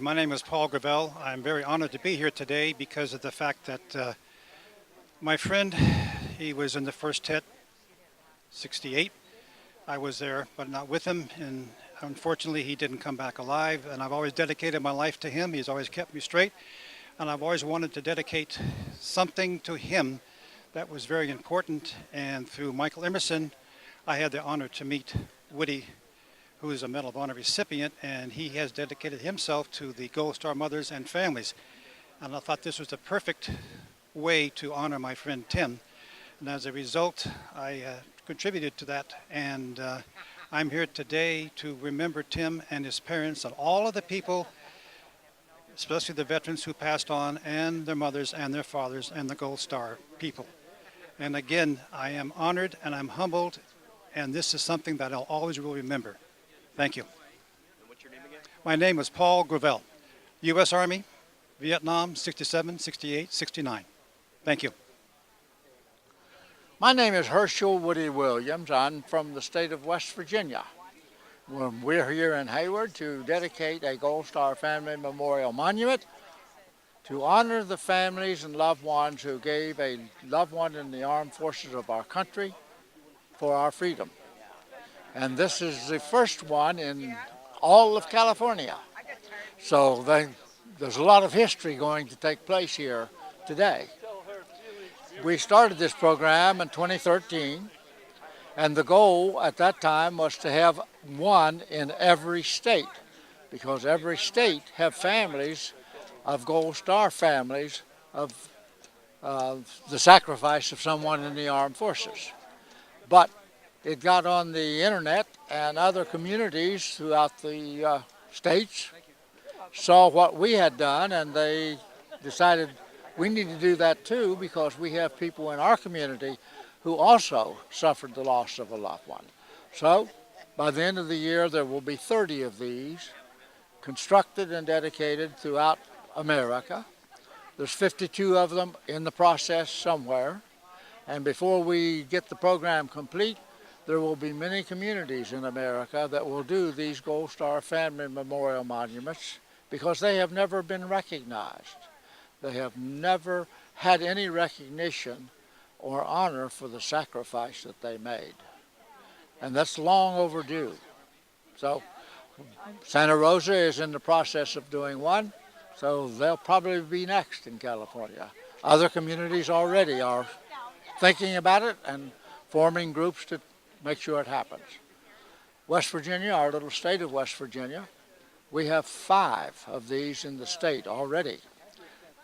my name is Paul Gravel. I'm very honored to be here today because of the fact that my friend, he was in the first hit, 68. I was there, but not with him, and unfortunately he didn't come back alive, and I've always dedicated my life to him. He's always kept me straight, and I've always wanted to dedicate something to him that was very important, and through Michael Emerson, I had the honor to meet Woody, who is a Medal of Honor recipient, and he has dedicated himself to the Gold Star mothers and families. And I thought this was the perfect way to honor my friend Tim. And as a result, I contributed to that. And I'm here today to remember Tim and his parents and all of the people, especially the veterans who passed on, and their mothers and their fathers and the Gold Star people. And again, I am honored and I'm humbled, and this is something that I'll always will remember. Thank you. And what's your name again? My name is Paul Gravel, U.S. Army, Vietnam, 67, 68, 69. Thank you. My name is Hershel Woody Williams. I'm from the state of West Virginia. We're here in Hayward to dedicate a Gold Star Family Memorial Monument to honor the families and loved ones who gave a loved one in the armed forces of our country for our freedom. And this is the first one in all of California. So there's a lot of history going to take place here today. We started this program in 2013, and the goal at that time was to have one in every state, because every state have families of Gold Star families of the sacrifice of someone in the armed forces. But it got on the internet, and other communities throughout the states saw what we had done, and they decided we need to do that too, because we have people in our community who also suffered the loss of a loved one. So by the end of the year, there will be 30 of these constructed and dedicated throughout America. There's 52 of them in the process somewhere, and before we get the program complete, there will be many communities in America that will do these Gold Star Family Memorial Monuments because they have never been recognized. They have never had any recognition or honor for the sacrifice that they made. And that's long overdue. So Santa Rosa is in the process of doing one, so they'll probably be next in California. Other communities already are thinking about it and forming groups to make sure it happens. West Virginia, our little state of West Virginia, we have 5 of these in the state already,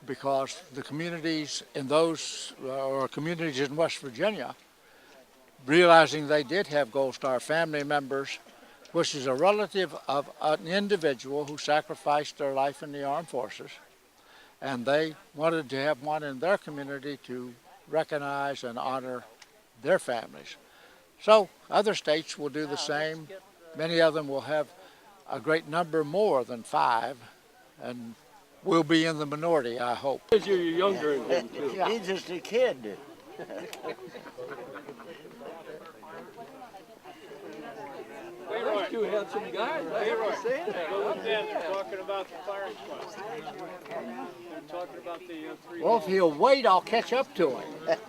because the communities in those, or communities in West Virginia, realizing they did have Gold Star family members, which is a relative of an individual who sacrificed their life in the armed forces, and they wanted to have one in their community to recognize and honor their families. So other states will do the same. Many of them will have a great number more than 5, and we'll be in the minority, I hope. You're younger than him, too. Yeah. He's just a kid. Those two handsome guys. I have to say that. Go with them. They're talking about the firing squad. They're talking about the 3. Well, if he'll wait, I'll catch up to him.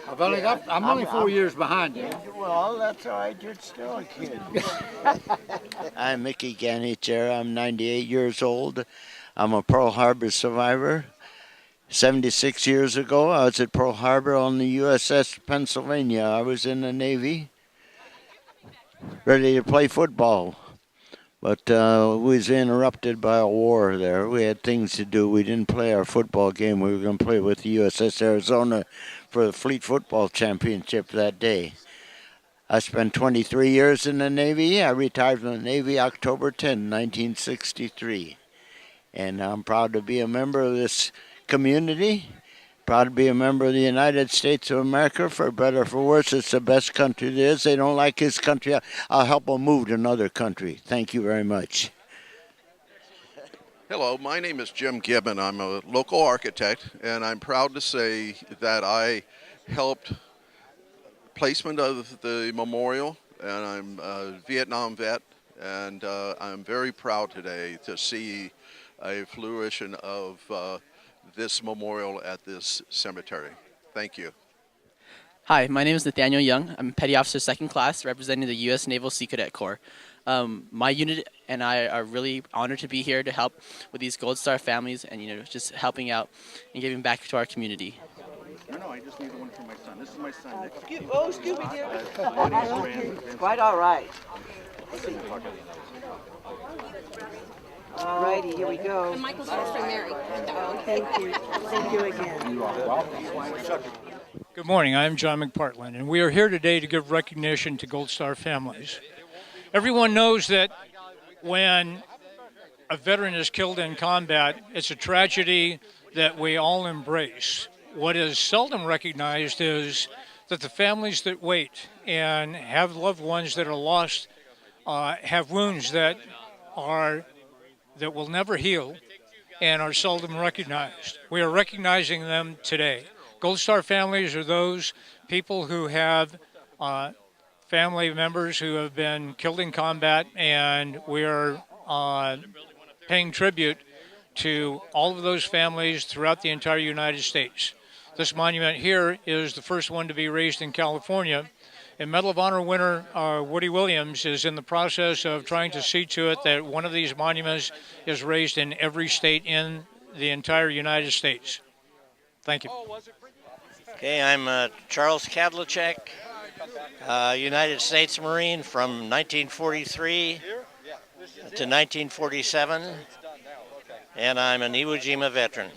I'm only 4 years behind him. Well, that's all right. You're still a kid. I'm Mickey Ganicher. I'm 98 years old. I'm a Pearl Harbor survivor. 76 years ago, I was at Pearl Harbor on the USS Pennsylvania. I was in the Navy, ready to play football. But we was interrupted by a war there. We had things to do. We didn't play our football game. We were going to play with the USS Arizona for the Fleet Football Championship that day. I spent 23 years in the Navy. I retired from the Navy October 10, 1963. And I'm proud to be a member of this community. Proud to be a member of the United States of America. For better or for worse, it's the best country there is. They don't like his country, I'll help them move to another country. Thank you very much. Hello, my name is Jim Gibbon. I'm a local architect, and I'm proud to say that I helped placement of the memorial, and I'm a Vietnam vet, And I'm very proud today to see a fruition of this memorial at this cemetery. Thank you. Hi, my name is Nathaniel Young. I'm Petty Officer Second Class, representing the U.S. Naval Sea Cadet Corps. My unit and I are really honored to be here to help with these Gold Star families, and just helping out and giving back to our community. No, I just need the one for my son. This is my son next to me. Oh, Scooby-Doo. Quite all right. All righty, here we go. And Michael's first from Mary. Thank you. Thank you again. Good morning. I'm John McPartland, and we are here today to give recognition to Gold Star families. Everyone knows that when a veteran is killed in combat, it's a tragedy that we all embrace. What is seldom recognized is that the families that wait and have loved ones that are lost have wounds that will never heal and are seldom recognized. We are recognizing them today. Gold Star families are those people who have family members who have been killed in combat, and we are paying tribute to all of those families throughout the entire United States. This monument here is the first one to be raised in California, and Medal of Honor winner Woody Williams is in the process of trying to see to it that one of these monuments is raised in every state in the entire United States. Thank you. Okay, I'm Charles Kadlacek, United States Marine from 1943 to 1947, and I'm an Iwo Jima veteran.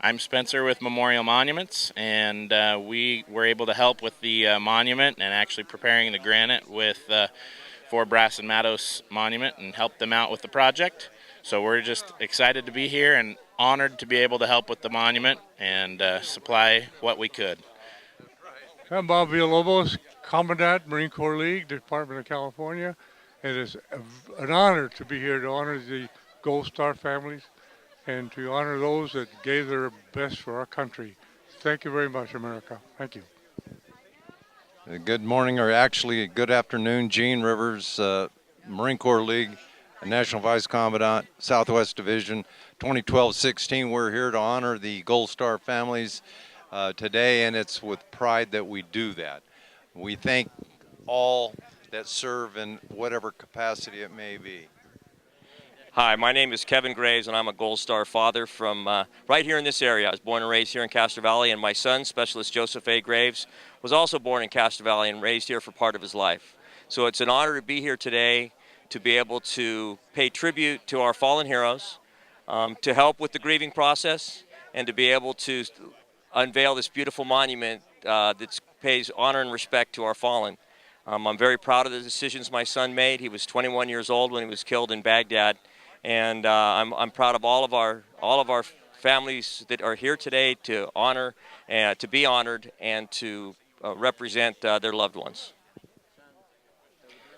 I'm Spencer with Memorial Monuments, and we were able to help with the monument and actually preparing the granite for Brass and Matos Monument and help them out with the project. So we're just excited to be here and honored to be able to help with the monument and supply what we could. I'm Bob Villalobos, Commandant, Marine Corps League, Department of California. It is an honor to be here to honor the Gold Star families and to honor those that gave their best for our country. Thank you very much, America. Thank you. Good morning, or actually good afternoon. Gene Rivers, Marine Corps League, National Vice Commandant, Southwest Division, 2012-16. We're here to honor the Gold Star families today, and it's with pride that we do that. We thank all that serve in whatever capacity it may be. Hi, my name is Kevin Graves, and I'm a Gold Star father from right here in this area. I was born and raised here in Castro Valley, and my son, Specialist Joseph A. Graves, was also born in Castro Valley and raised here for part of his life. So it's an honor to be here today to be able to pay tribute to our fallen heroes, to help with the grieving process, and to be able to unveil this beautiful monument that pays honor and respect to our fallen. I'm very proud of the decisions my son made. He was 21 years old when he was killed in Baghdad, and I'm proud of all of our families that are here today to honor and to be honored and to represent their loved ones.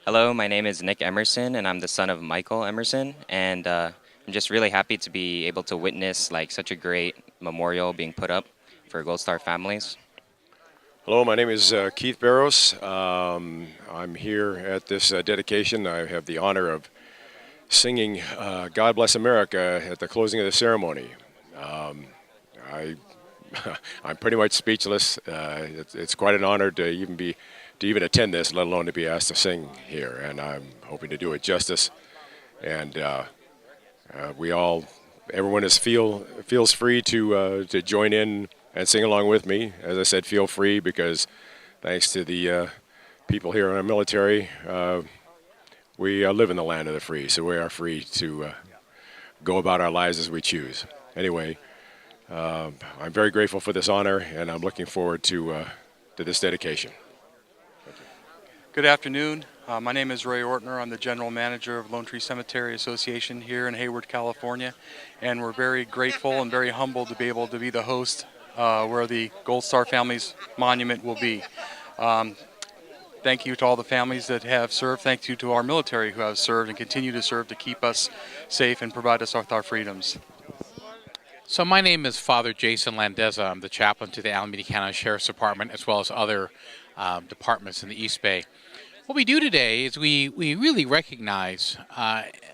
Hello, my name is Nick Emerson, and I'm the son of Michael Emerson, and I'm just really happy to be able to witness such a great memorial being put up for Gold Star families. Hello, my name is Keith Barros. I'm here at this dedication. I have the honor of singing God Bless America at the closing of the ceremony. I'm pretty much speechless. It's quite an honor to even attend this, let alone to be asked to sing here, and I'm hoping to do it justice. And everyone feels free to join in and sing along with me. As I said, feel free, because thanks to the people here in our military, we live in the land of the free, so we are free to go about our lives as we choose. Anyway, I'm very grateful for this honor, and I'm looking forward to this dedication. Good afternoon. My name is Ray Ortner. I'm the General Manager of Lone Tree Cemetery Association here in Hayward, California, and we're very grateful and very humbled to be able to be the host where the Gold Star Families Monument will be. Thank you to all the families that have served. Thank you to our military who have served and continue to serve to keep us safe and provide us with our freedoms. So my name is Father Jason Landeza. I'm the chaplain to the Alameda County Sheriff's Department, as well as other departments in the East Bay. What we do today is we really recognize,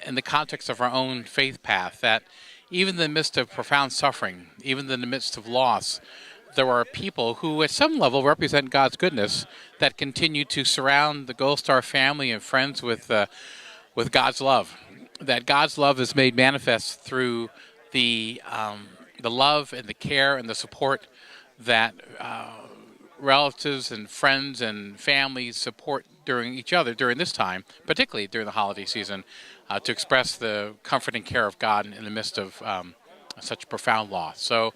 in the context of our own faith path, that even in the midst of profound suffering, even in the midst of loss, there are people who at some level represent God's goodness that continue to surround the Gold Star family and friends with God's love. That God's love is made manifest through the love and the care and the support that relatives and friends and families support during each other during this time, particularly during the holiday season, to express the comfort and care of God in the midst of such profound loss. So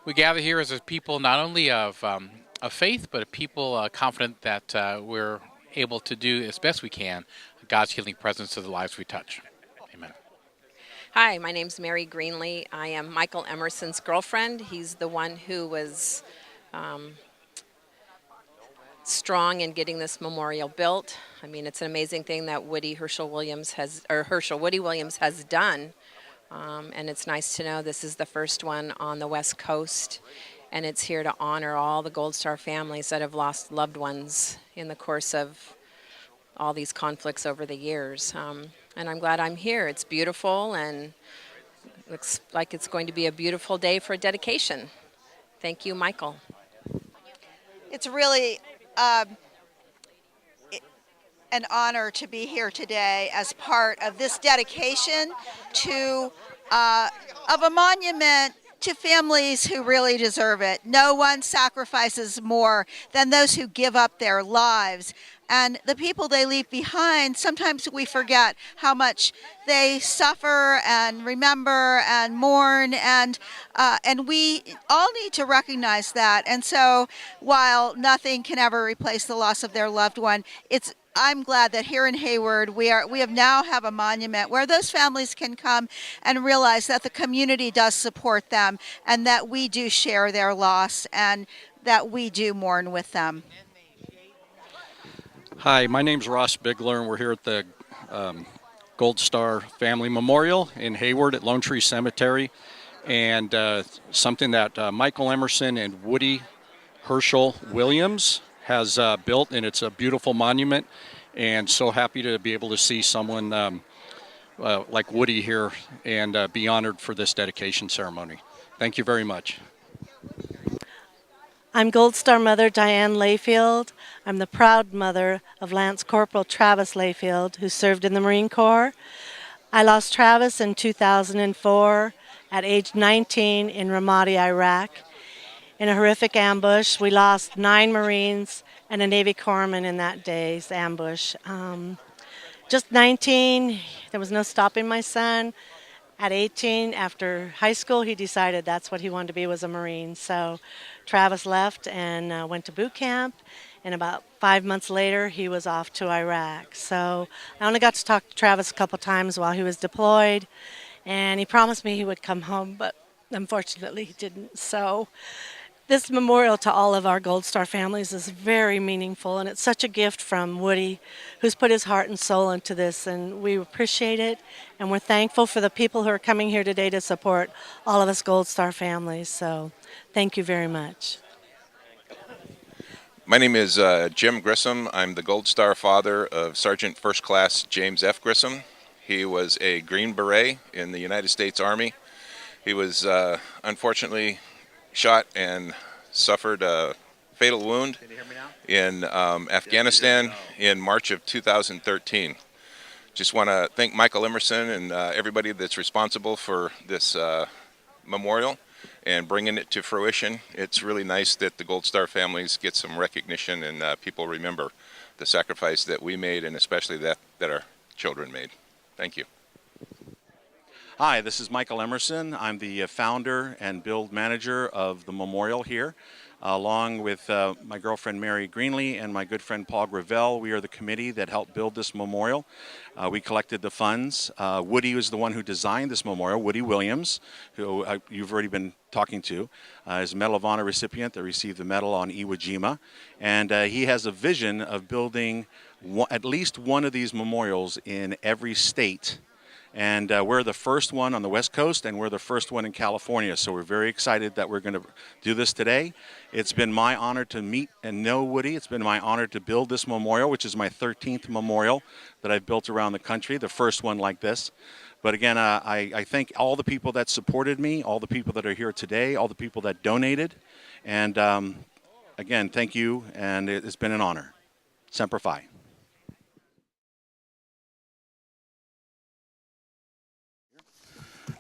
we gather here as a people not only of faith, but a people confident that we're able to do as best we can God's healing presence to the lives we touch. Amen. Hi, my name's Mary Greenlee. I am Michael Emerson's girlfriend. He's the one who was strong in getting this memorial built. I mean, it's an amazing thing that Woody Williams has done. And it's nice to know this is the first one on the West Coast, and it's here to honor all the Gold Star families that have lost loved ones in the course of all these conflicts over the years. And I'm glad I'm here. It's beautiful, and looks like it's going to be a beautiful day for a dedication. Thank you, Michael. It's really an honor to be here today as part of this dedication to of a monument to families who really deserve it. No one sacrifices more than those who give up their lives. And the people they leave behind, sometimes we forget how much they suffer and remember and mourn, and we all need to recognize that. And so while nothing can ever replace the loss of their loved one, I'm glad that here in Hayward we now have a monument where those families can come and realize that the community does support them, and that we do share their loss, and that we do mourn with them. Hi, my name's Ross Bigler, and we're here at the Gold Star Family Memorial in Hayward at Lone Tree Cemetery. And something that Michael Emerson and Woody Hershel Williams has built, and it's a beautiful monument. And so happy to be able to see someone like Woody here and be honored for this dedication ceremony. Thank you very much. I'm Gold Star Mother Diane Layfield. I'm the proud mother of Lance Corporal Travis Layfield, who served in the Marine Corps. I lost Travis in 2004 at age 19 in Ramadi, Iraq. In a horrific ambush, we lost 9 Marines and a Navy corpsman in that day's ambush. Just 19, there was no stopping my son. At 18, after high school, he decided that's what he wanted to be, was a Marine. So Travis left and went to boot camp, and about 5 months later, he was off to Iraq. So I only got to talk to Travis a couple times while he was deployed, and he promised me he would come home, but unfortunately he didn't. So this memorial to all of our Gold Star families is very meaningful, and it's such a gift from Woody, who's put his heart and soul into this, and we appreciate it, and we're thankful for the people who are coming here today to support all of us Gold Star families. So thank you very much. My name is Jim Grissom. I'm the Gold Star father of Sergeant First Class James F. Grissom. He was a Green Beret in the United States Army. He was unfortunately shot and suffered a fatal wound in Afghanistan in March of 2013. Just want to thank Michael Emerson and everybody that's responsible for this memorial and bringing it to fruition. It's really nice that the Gold Star families get some recognition and people remember the sacrifice that we made, and especially that our children made. Thank you. Hi, this is Michael Emerson. I'm the founder and build manager of the memorial here. Along with my girlfriend Mary Greenlee and my good friend Paul Gravel, we are the committee that helped build this memorial. We collected the funds. Woody was the one who designed this memorial, Woody Williams, who you've already been talking to, is a Medal of Honor recipient that received the medal on Iwo Jima. And he has a vision of building at least one of these memorials in every state And we're the first one on the West Coast, and we're the first one in California. So we're very excited that we're going to do this today. It's been my honor to meet and know Woody. It's been my honor to build this memorial, which is my 13th memorial that I've built around the country, the first one like this. But again, I thank all the people that supported me, all the people that are here today, all the people that donated. And again, thank you, and it's been an honor. Semper Fi.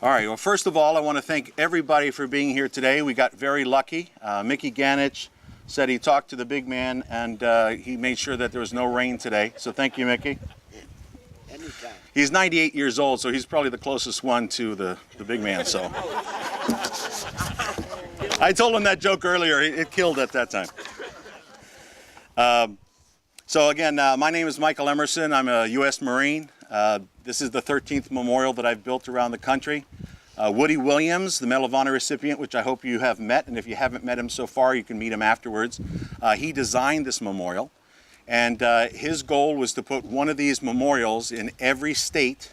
All right, well, first of all, I want to thank everybody for being here today. We got very lucky. Mickey Ganich said he talked to the big man, and he made sure that there was no rain today. So thank you, Mickey. Anytime. He's 98 years old, so he's probably the closest one to the big man. So I told him that joke earlier. It killed at that time. So again, my name is Michael Emerson. I'm a U.S. Marine. This is the 13th memorial that I've built around the country. Woody Williams, the Medal of Honor recipient, which I hope you have met, and if you haven't met him so far, you can meet him afterwards. He designed this memorial, and his goal was to put one of these memorials in every state,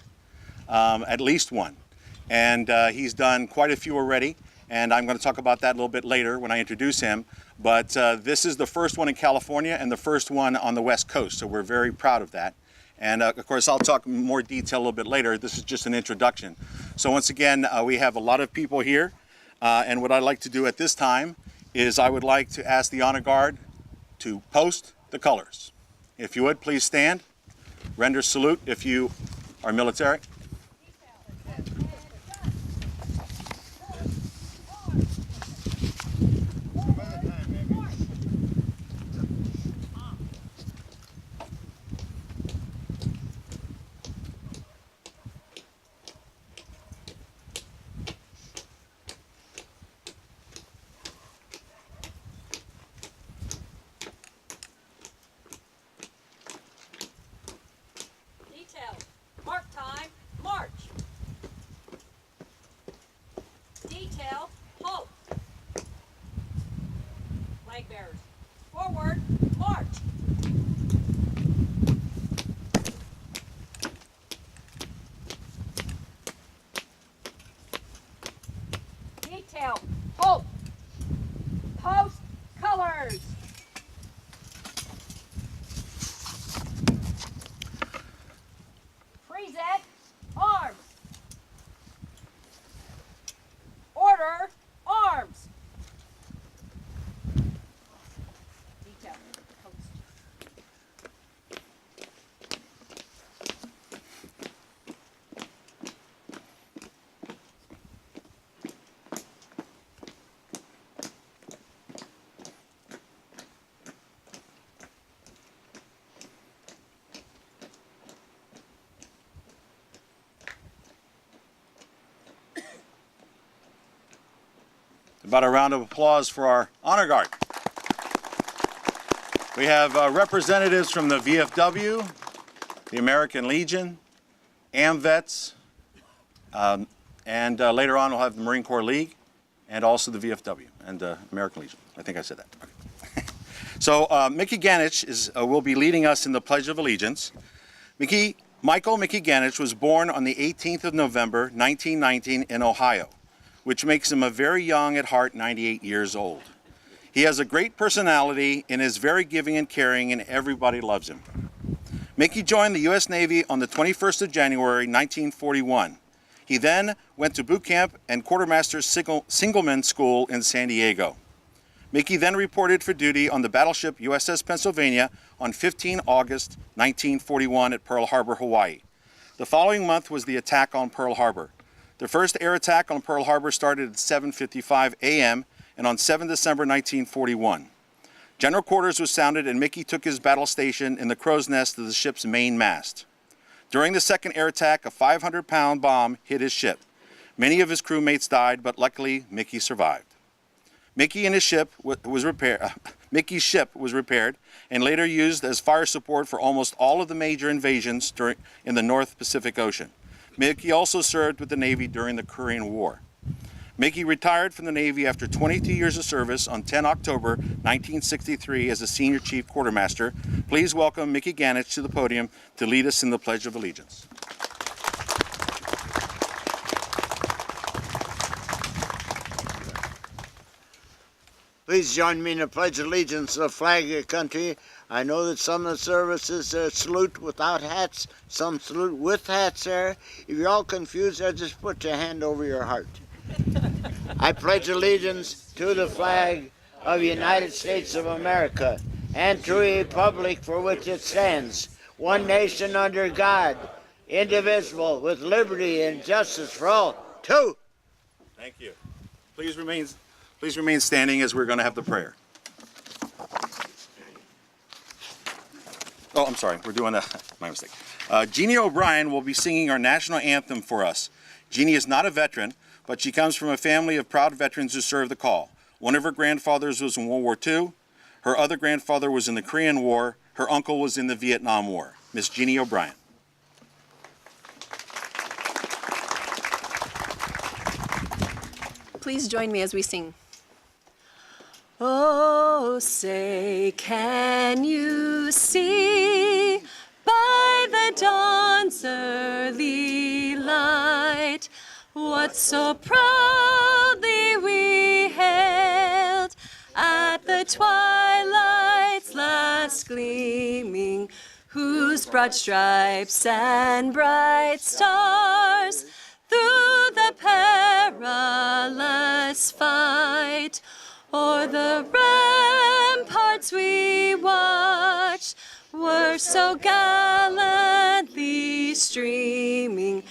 at least one. And he's done quite a few already, and I'm going to talk about that a little bit later when I introduce him. But this is the first one in California and the first one on the West Coast, so we're very proud of that. And of course, I'll talk in more detail a little bit later. This is just an introduction. So once again, we have a lot of people here. And what I'd like to do at this time is I would like to ask the Honor Guard to post the colors. If you would, please stand. Render salute if you are military. Halt! Post colors! Present arms! Order arms! Detail. Post. About a round of applause for our Honor Guard. We have representatives from the VFW, the American Legion, AMVETS, and later on we'll have the Marine Corps League, and also the VFW and the American Legion. I think I said that. Okay. So Mickey Ganich will be leading us in the Pledge of Allegiance. Michael Mickey Ganich was born on the 18th of November, 1919 in Ohio, which makes him a very young at heart, 98 years old. He has a great personality and is very giving and caring, and everybody loves him. Mickey joined the U.S. Navy on the 21st of January, 1941. He then went to boot camp and Quartermaster Singleman School in San Diego. Mickey then reported for duty on the battleship USS Pennsylvania on 15 August 1941 at Pearl Harbor, Hawaii. The following month was the attack on Pearl Harbor. The first air attack on Pearl Harbor started at 7:55 a.m. and on 7 December 1941. General quarters was sounded and Mickey took his battle station in the crow's nest of the ship's main mast. During the second air attack, a 500-pound bomb hit his ship. Many of his crewmates died, but luckily Mickey survived. Mickey's ship was repaired and later used as fire support for almost all of the major invasions in the North Pacific Ocean. Mickey also served with the Navy during the Korean War. Mickey retired from the Navy after 22 years of service on 10 October 1963 as a Senior Chief Quartermaster. Please welcome Mickey Ganich to the podium to lead us in the Pledge of Allegiance. Please join me in the Pledge of Allegiance to the flag of your country. I know that some of the services salute without hats, some salute with hats there. If you're all confused, just put your hand over your heart. I pledge allegiance to the flag of the United States of America and to the republic for which it stands, one nation under God, indivisible, with liberty and justice for all. Two. Thank you. Please remain standing as we're going to have the prayer. Oh, I'm sorry. We're doing my mistake. Jeannie O'Brien will be singing our national anthem for us. Jeannie is not a veteran, but she comes from a family of proud veterans who served the call. One of her grandfathers was in World War II. Her other grandfather was in the Korean War. Her uncle was in the Vietnam War. Miss Jeannie O'Brien. Please join me as we sing. Oh, say, can you see by the dawn's early light what so proudly we hailed at the twilight's last gleaming, whose broad stripes and bright stars through the perilous fight o'er the ramparts we watched were so gallantly streaming,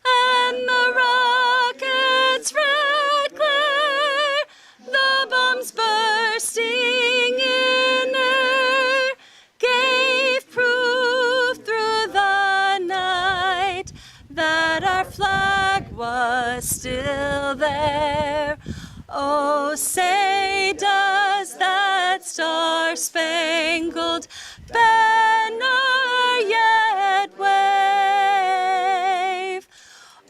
and the rocket's red glare, the bombs bursting in air, gave proof through the night that our flag was still there. Oh, say, does that star-spangled banner yet wave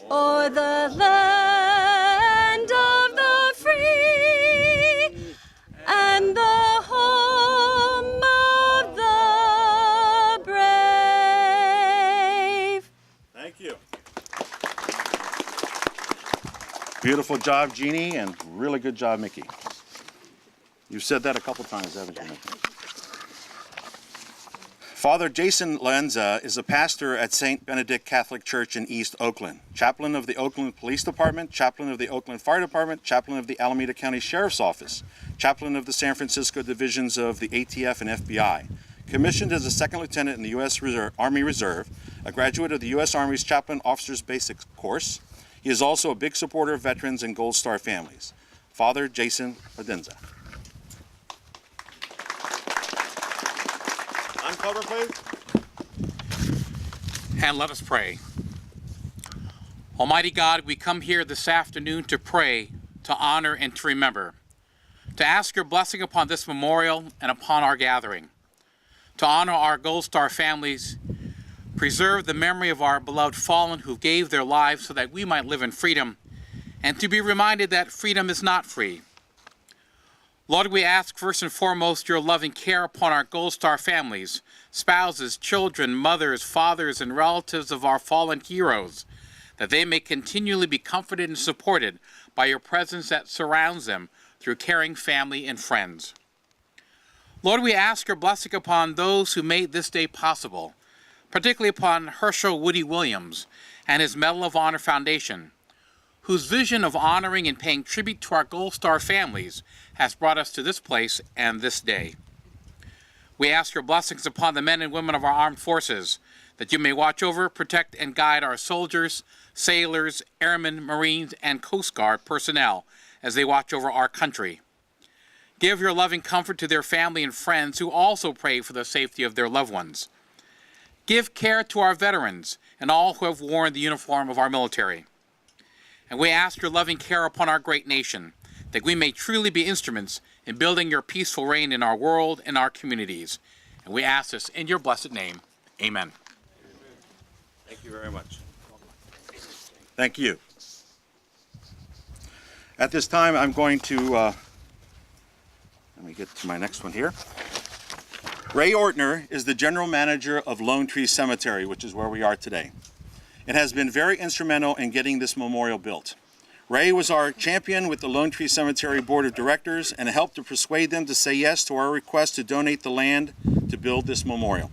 o'er the land of the free and the home of the brave? Thank you. Beautiful job, Jeannie, and really good job, Mickey. You've said that a couple times, haven't you, Mickey? Father Jason Lenza is a pastor at St. Benedict Catholic Church in East Oakland, chaplain of the Oakland Police Department, chaplain of the Oakland Fire Department, chaplain of the Alameda County Sheriff's Office, chaplain of the San Francisco divisions of the ATF and FBI, commissioned as a second lieutenant in the U.S. Army Reserve, a graduate of the U.S. Army's Chaplain Officers Basic course. He is also a big supporter of veterans and Gold Star families. Father Jason Lenza. Uncover, please. And let us pray. Almighty God, we come here this afternoon to pray, to honor, and to remember, to ask your blessing upon this memorial and upon our gathering, to honor our Gold Star families, preserve the memory of our beloved fallen who gave their lives so that we might live in freedom, and to be reminded that freedom is not free. Lord, we ask first and foremost your loving care upon our Gold Star families, spouses, children, mothers, fathers, and relatives of our fallen heroes, that they may continually be comforted and supported by your presence that surrounds them through caring family and friends. Lord, we ask your blessing upon those who made this day possible, particularly upon Hershel Woody Williams and his Medal of Honor Foundation, whose vision of honoring and paying tribute to our Gold Star families has brought us to this place and this day. We ask your blessings upon the men and women of our armed forces, that you may watch over, protect, and guide our soldiers, sailors, airmen, Marines, and Coast Guard personnel as they watch over our country. Give your loving comfort to their family and friends who also pray for the safety of their loved ones. Give care to our veterans and all who have worn the uniform of our military. And we ask your loving care upon our great nation, that we may truly be instruments in building your peaceful reign in our world and our communities. And we ask this in your blessed name. Amen. Thank you very much. Thank you. At this time, I'm going to, let me get to my next one here. Ray Ortner is the general manager of Lone Tree Cemetery, which is where we are today. It has been very instrumental in getting this memorial built. Ray was our champion with the Lone Tree Cemetery Board of Directors and helped to persuade them to say yes to our request to donate the land to build this memorial.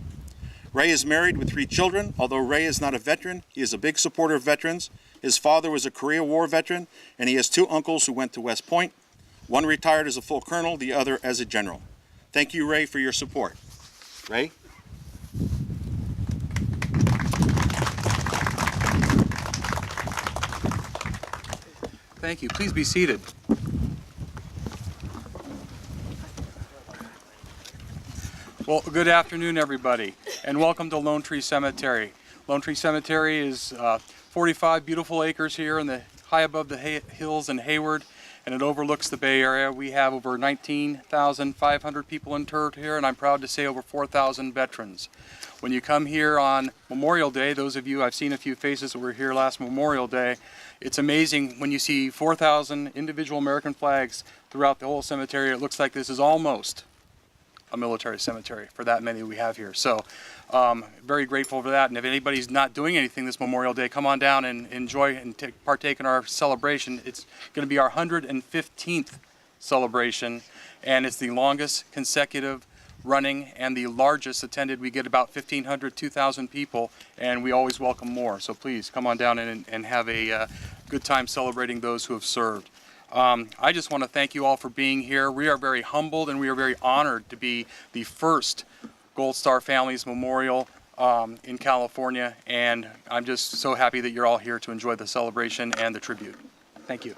Ray is married with 3 children. Although Ray is not a veteran, he is a big supporter of veterans. His father was a Korea War veteran, and he has 2 uncles who went to West Point. One retired as a full colonel, the other as a general. Thank you, Ray, for your support. Ray? Thank you. Please be seated. Well, good afternoon, everybody, and welcome to Lone Tree Cemetery. Lone Tree Cemetery is 45 beautiful acres here in the high above the hills in Hayward, and it overlooks the Bay Area. We have over 19,500 people interred here, and I'm proud to say over 4,000 veterans. When you come here on Memorial Day, those of you, I've seen a few faces that were here last Memorial Day, it's amazing when you see 4,000 individual American flags throughout the whole cemetery. It looks like this is almost a military cemetery for that many we have here. So very grateful for that. And if anybody's not doing anything this Memorial Day, come on down and enjoy and partake in our celebration. It's going to be our 115th celebration, and it's the longest consecutive running and the largest attended. We get about 1,500, 2,000 people, and we always welcome more. So please come on down and have a good time celebrating those who have served. I just want to thank you all for being here. We are very humbled and we are very honored to be the first Gold Star Families Memorial in California, and I'm just so happy that you're all here to enjoy the celebration and the tribute. Thank you.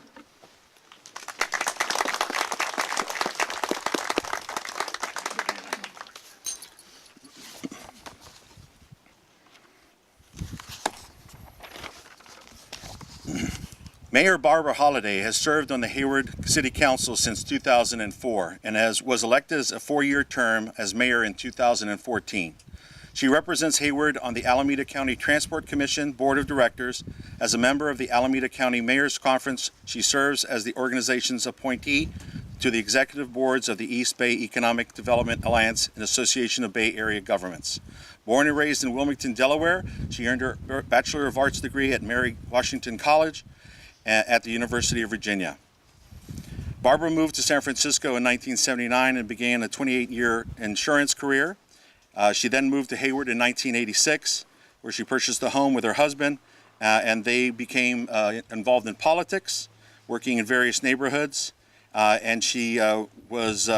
Mayor Barbara Holliday has served on the Hayward City Council since 2004 and was elected as a 4-year term as mayor in 2014. She represents Hayward on the Alameda County Transport Commission Board of Directors. As a member of the Alameda County Mayor's Conference, she serves as the organization's appointee to the executive boards of the East Bay Economic Development Alliance and Association of Bay Area Governments. Born and raised in Wilmington, Delaware, she earned her Bachelor of Arts degree at Mary Washington College at the University of Virginia. Barbara moved to San Francisco in 1979 and began a 28-year insurance career. She then moved to Hayward in 1986, where she purchased a home with her husband, and they became involved in politics, working in various neighborhoods, and she was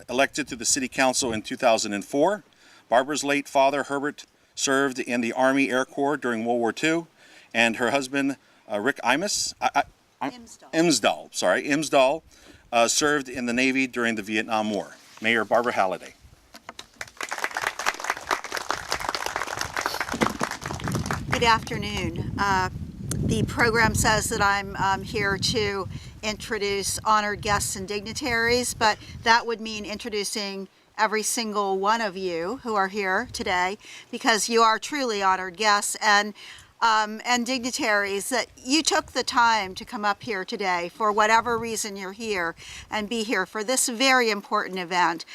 elected to the City Council in 2004. Barbara's late father, Herbert, served in the Army Air Corps during World War II, and her husband, Rick Imsdahl served in the Navy during the Vietnam War. Mayor Barbara Halliday. Good afternoon. The program says that I'm here to introduce honored guests and dignitaries, but that would mean introducing every single one of you who are here today, because you are truly honored guests and dignitaries, that you took the time to come up here today for whatever reason you're here and be here for this very important event.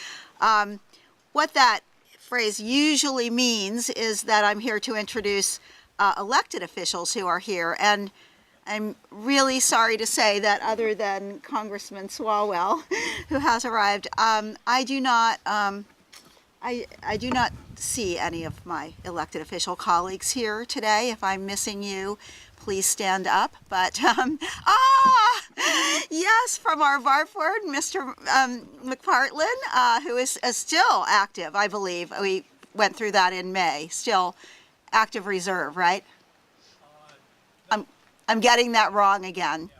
What that phrase usually means is that I'm here to introduce elected officials who are here, and I'm really sorry to say that other than Congressman Swalwell, who has arrived, I do not see any of my elected official colleagues here today. If I'm missing you, please stand up. But, yes, from our Varford, Mr. McPartland, who is still active, I believe. We went through that in May. Still active reserve, right? I'm getting that wrong again.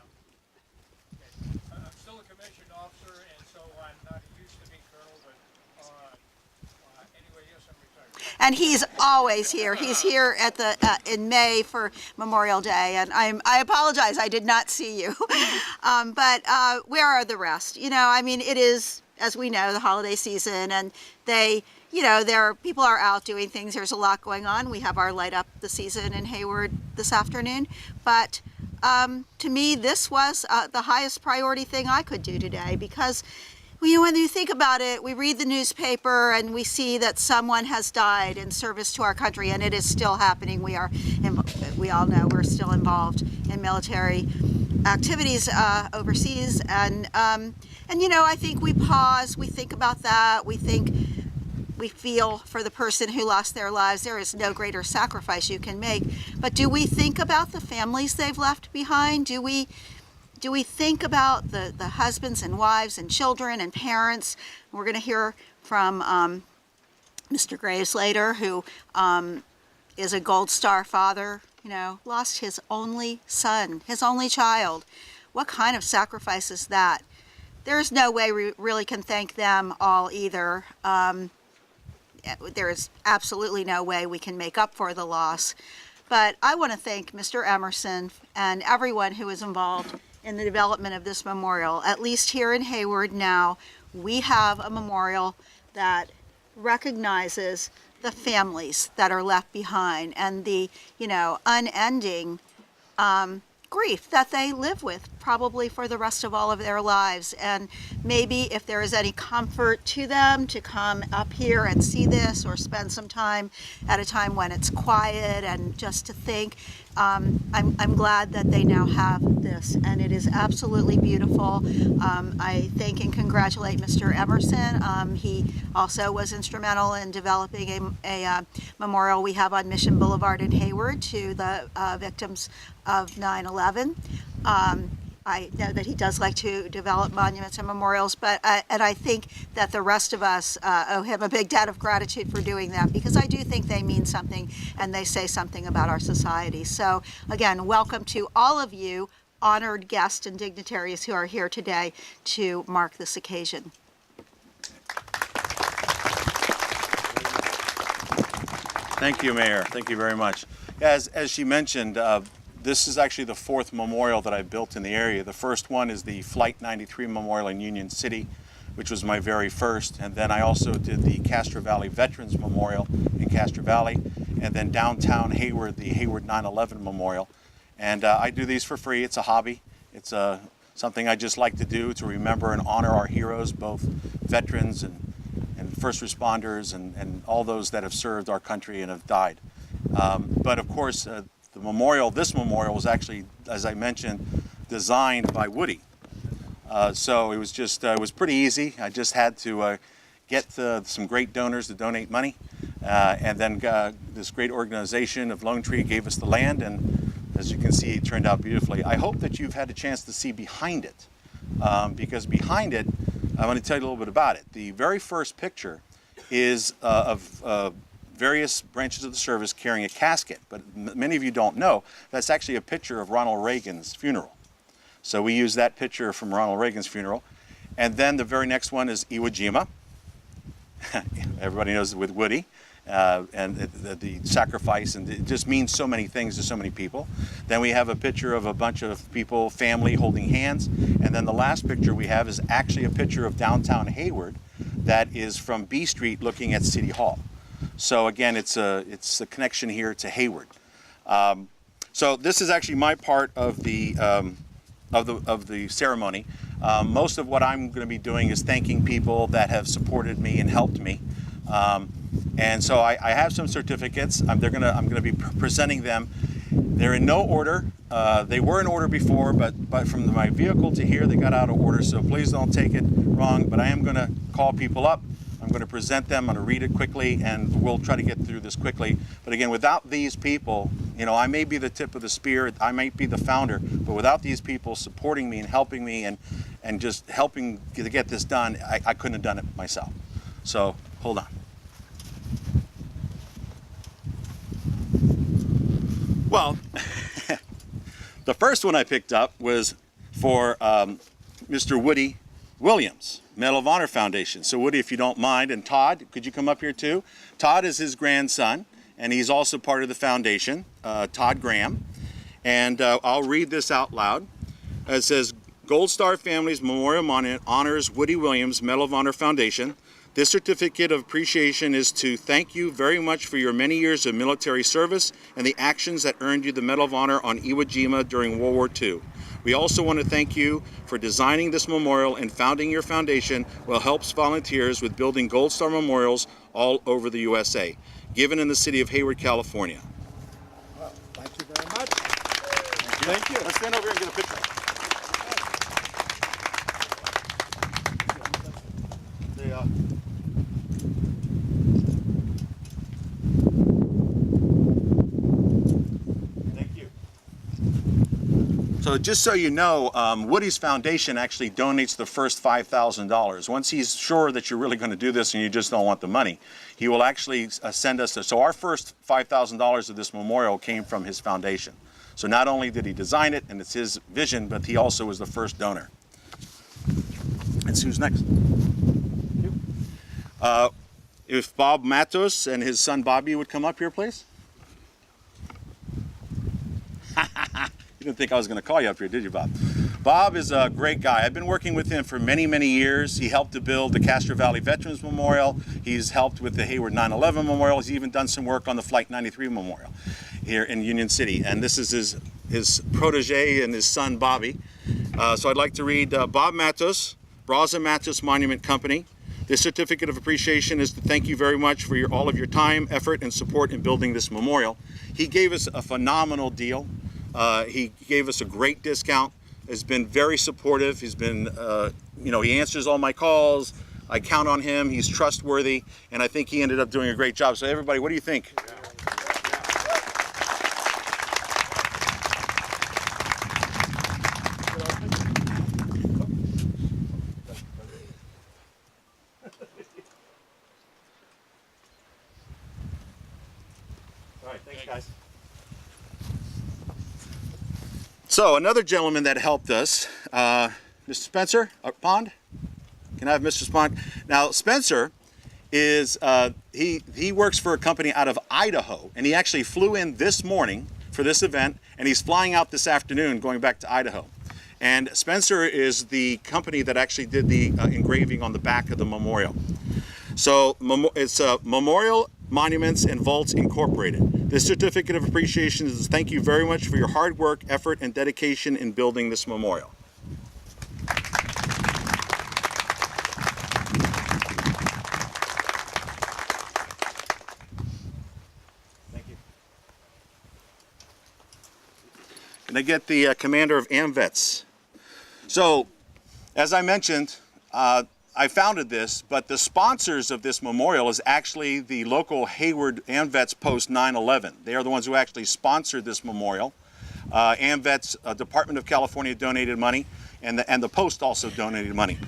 And he's always here. He's here at the in May for Memorial Day, and I apologize, I did not see you. But where are the rest? You know, I mean, it is, as we know, the holiday season, and they, you know, people are out doing things. There's a lot going on. We have our Light Up the Season in Hayward this afternoon, but to me, this was the highest priority thing I could do today, because when you think about it, we read the newspaper and we see that someone has died in service to our country, and it is still happening. We all know we're still involved in military activities overseas, and you know, I think we pause, we think about that, we feel for the person who lost their lives. There is no greater sacrifice you can make. But do we think about the families they've left behind? Do we think about the husbands and wives and children and parents? We're going to hear from Mr. Graves later, who is a Gold Star father, you know, lost his only son, his only child. What kind of sacrifice is that? There's no way we really can thank them all either. There is absolutely no way we can make up for the loss. But I want to thank Mr. Emerson and everyone who is involved in the development of this memorial. At least here in Hayward now, we have a memorial that recognizes the families that are left behind and the, you know, unending grief that they live with probably for the rest of all of their lives. And maybe if there is any comfort to them to come up here and see this, or spend some time at a time when it's quiet and just to think, I'm glad that they now have this, and it is absolutely beautiful. I thank and congratulate Mr. Emerson. He also was instrumental in developing a memorial we have on Mission Boulevard in Hayward to the victims of 9/11. I know that he does like to develop monuments and memorials, but and I think that the rest of us owe him a big debt of gratitude for doing that, because I do think they mean something and they say something about our society. So again, welcome to all of you honored guests and dignitaries who are here today to mark this occasion. Thank you, Mayor. Thank you very much. As she mentioned, this is actually the fourth memorial that I built in the area. The first one is the Flight 93 Memorial in Union City, which was my very first. And then I also did the Castro Valley Veterans Memorial in Castro Valley, and then downtown Hayward, the Hayward 9/11 Memorial. And I do these for free. It's a hobby. It's something I just like to do to remember and honor our heroes, both veterans and first responders and all those that have served our country and have died. But of course, this memorial was actually, as I mentioned, designed by Woody. So it was just, it was pretty easy. I just had to get some great donors to donate money. And then this great organization of Lone Tree gave us the land, and as you can see, it turned out beautifully. I hope that you've had a chance to see behind it, because behind it, I want to tell you a little bit about it. The very first picture is of various branches of the service carrying a casket, but many of you don't know that's actually a picture of Ronald Reagan's funeral. So we use that picture from Ronald Reagan's funeral. And then the very next one is Iwo Jima. Everybody knows it with Woody, and the sacrifice, and it just means so many things to so many people. Then we have a picture of a bunch of people, family holding hands, and then the last picture we have is actually a picture of downtown Hayward that is from B Street looking at City Hall. So again, it's a connection here to Hayward. So this is actually my part of the ceremony. Most of what I'm going to be doing is thanking people that have supported me and helped me. And so I have some certificates. I'm going to be presenting them. They're in no order. They were in order before, but from my vehicle to here, they got out of order. So please don't take it wrong. But I am going to call people up. I'm going to present them. I'm going to read it quickly, and we'll try to get through this quickly. But again, without these people, you know, I may be the tip of the spear, I might be the founder, but without these people supporting me and helping me and just helping to get this done, I couldn't have done it myself. So hold on. Well, the first one I picked up was for Mr. Woody Williams, Medal of Honor Foundation. So Woody, if you don't mind, and Todd, could you come up here too? Todd is his grandson, and he's also part of the foundation, Todd Graham. And I'll read this out loud. It says, Gold Star Family's Memorial Monument honors Woody Williams, Medal of Honor Foundation. This certificate of appreciation is to thank you very much for your many years of military service and the actions that earned you the Medal of Honor on Iwo Jima during World War II. We also want to thank you for designing this memorial and founding your foundation, which helps volunteers with building Gold Star memorials all over the USA, given in the city of Hayward, California. Well, thank you very much. Thank you. Let's stand over here and get a picture. Thank you. So just so you know, Woody's foundation actually donates the first $5,000. Once he's sure that you're really going to do this and you just don't want the money, he will actually send us. So our first $5,000 of this memorial came from his foundation. So not only did he design it and it's his vision, but he also was the first donor. And who's next? If Bob Matos and his son Bobby would come up here, please. You didn't think I was going to call you up here, did you, Bob? Bob is a great guy. I've been working with him for many, many years. He helped to build the Castro Valley Veterans Memorial. He's helped with the Hayward 9/11 Memorial. He's even done some work on the Flight 93 Memorial here in Union City. And this is his protege and his son, Bobby. So I'd like to read Bob Matos, Braza Matos Monument Company. This certificate of appreciation is to thank you very much for all of your time, effort, and support in building this memorial. He gave us a phenomenal deal. He gave us a great discount. Has been very supportive. He's been, he answers all my calls. I count on him. He's trustworthy, and I think he ended up doing a great job. So everybody, what do you think? All right, thanks, guys. So another gentleman that helped us, Mr. Spencer Pond. Can I have Mr. Pond? Now Spencer is he works for a company out of Idaho, and he actually flew in this morning for this event, and he's flying out this afternoon going back to Idaho. And Spencer is the company that actually did the engraving on the back of the memorial. So it's Memorial Monuments and Vaults Incorporated. This certificate of appreciation is thank you very much for your hard work, effort, and dedication in building this memorial. Thank you. Can I get the commander of AMVETS? So, as I mentioned, I founded this, but the sponsors of this memorial is actually the local Hayward AMVETS Post 9/11. They are the ones who actually sponsored this memorial. AMVETS, Department of California donated money, and the Post also donated money.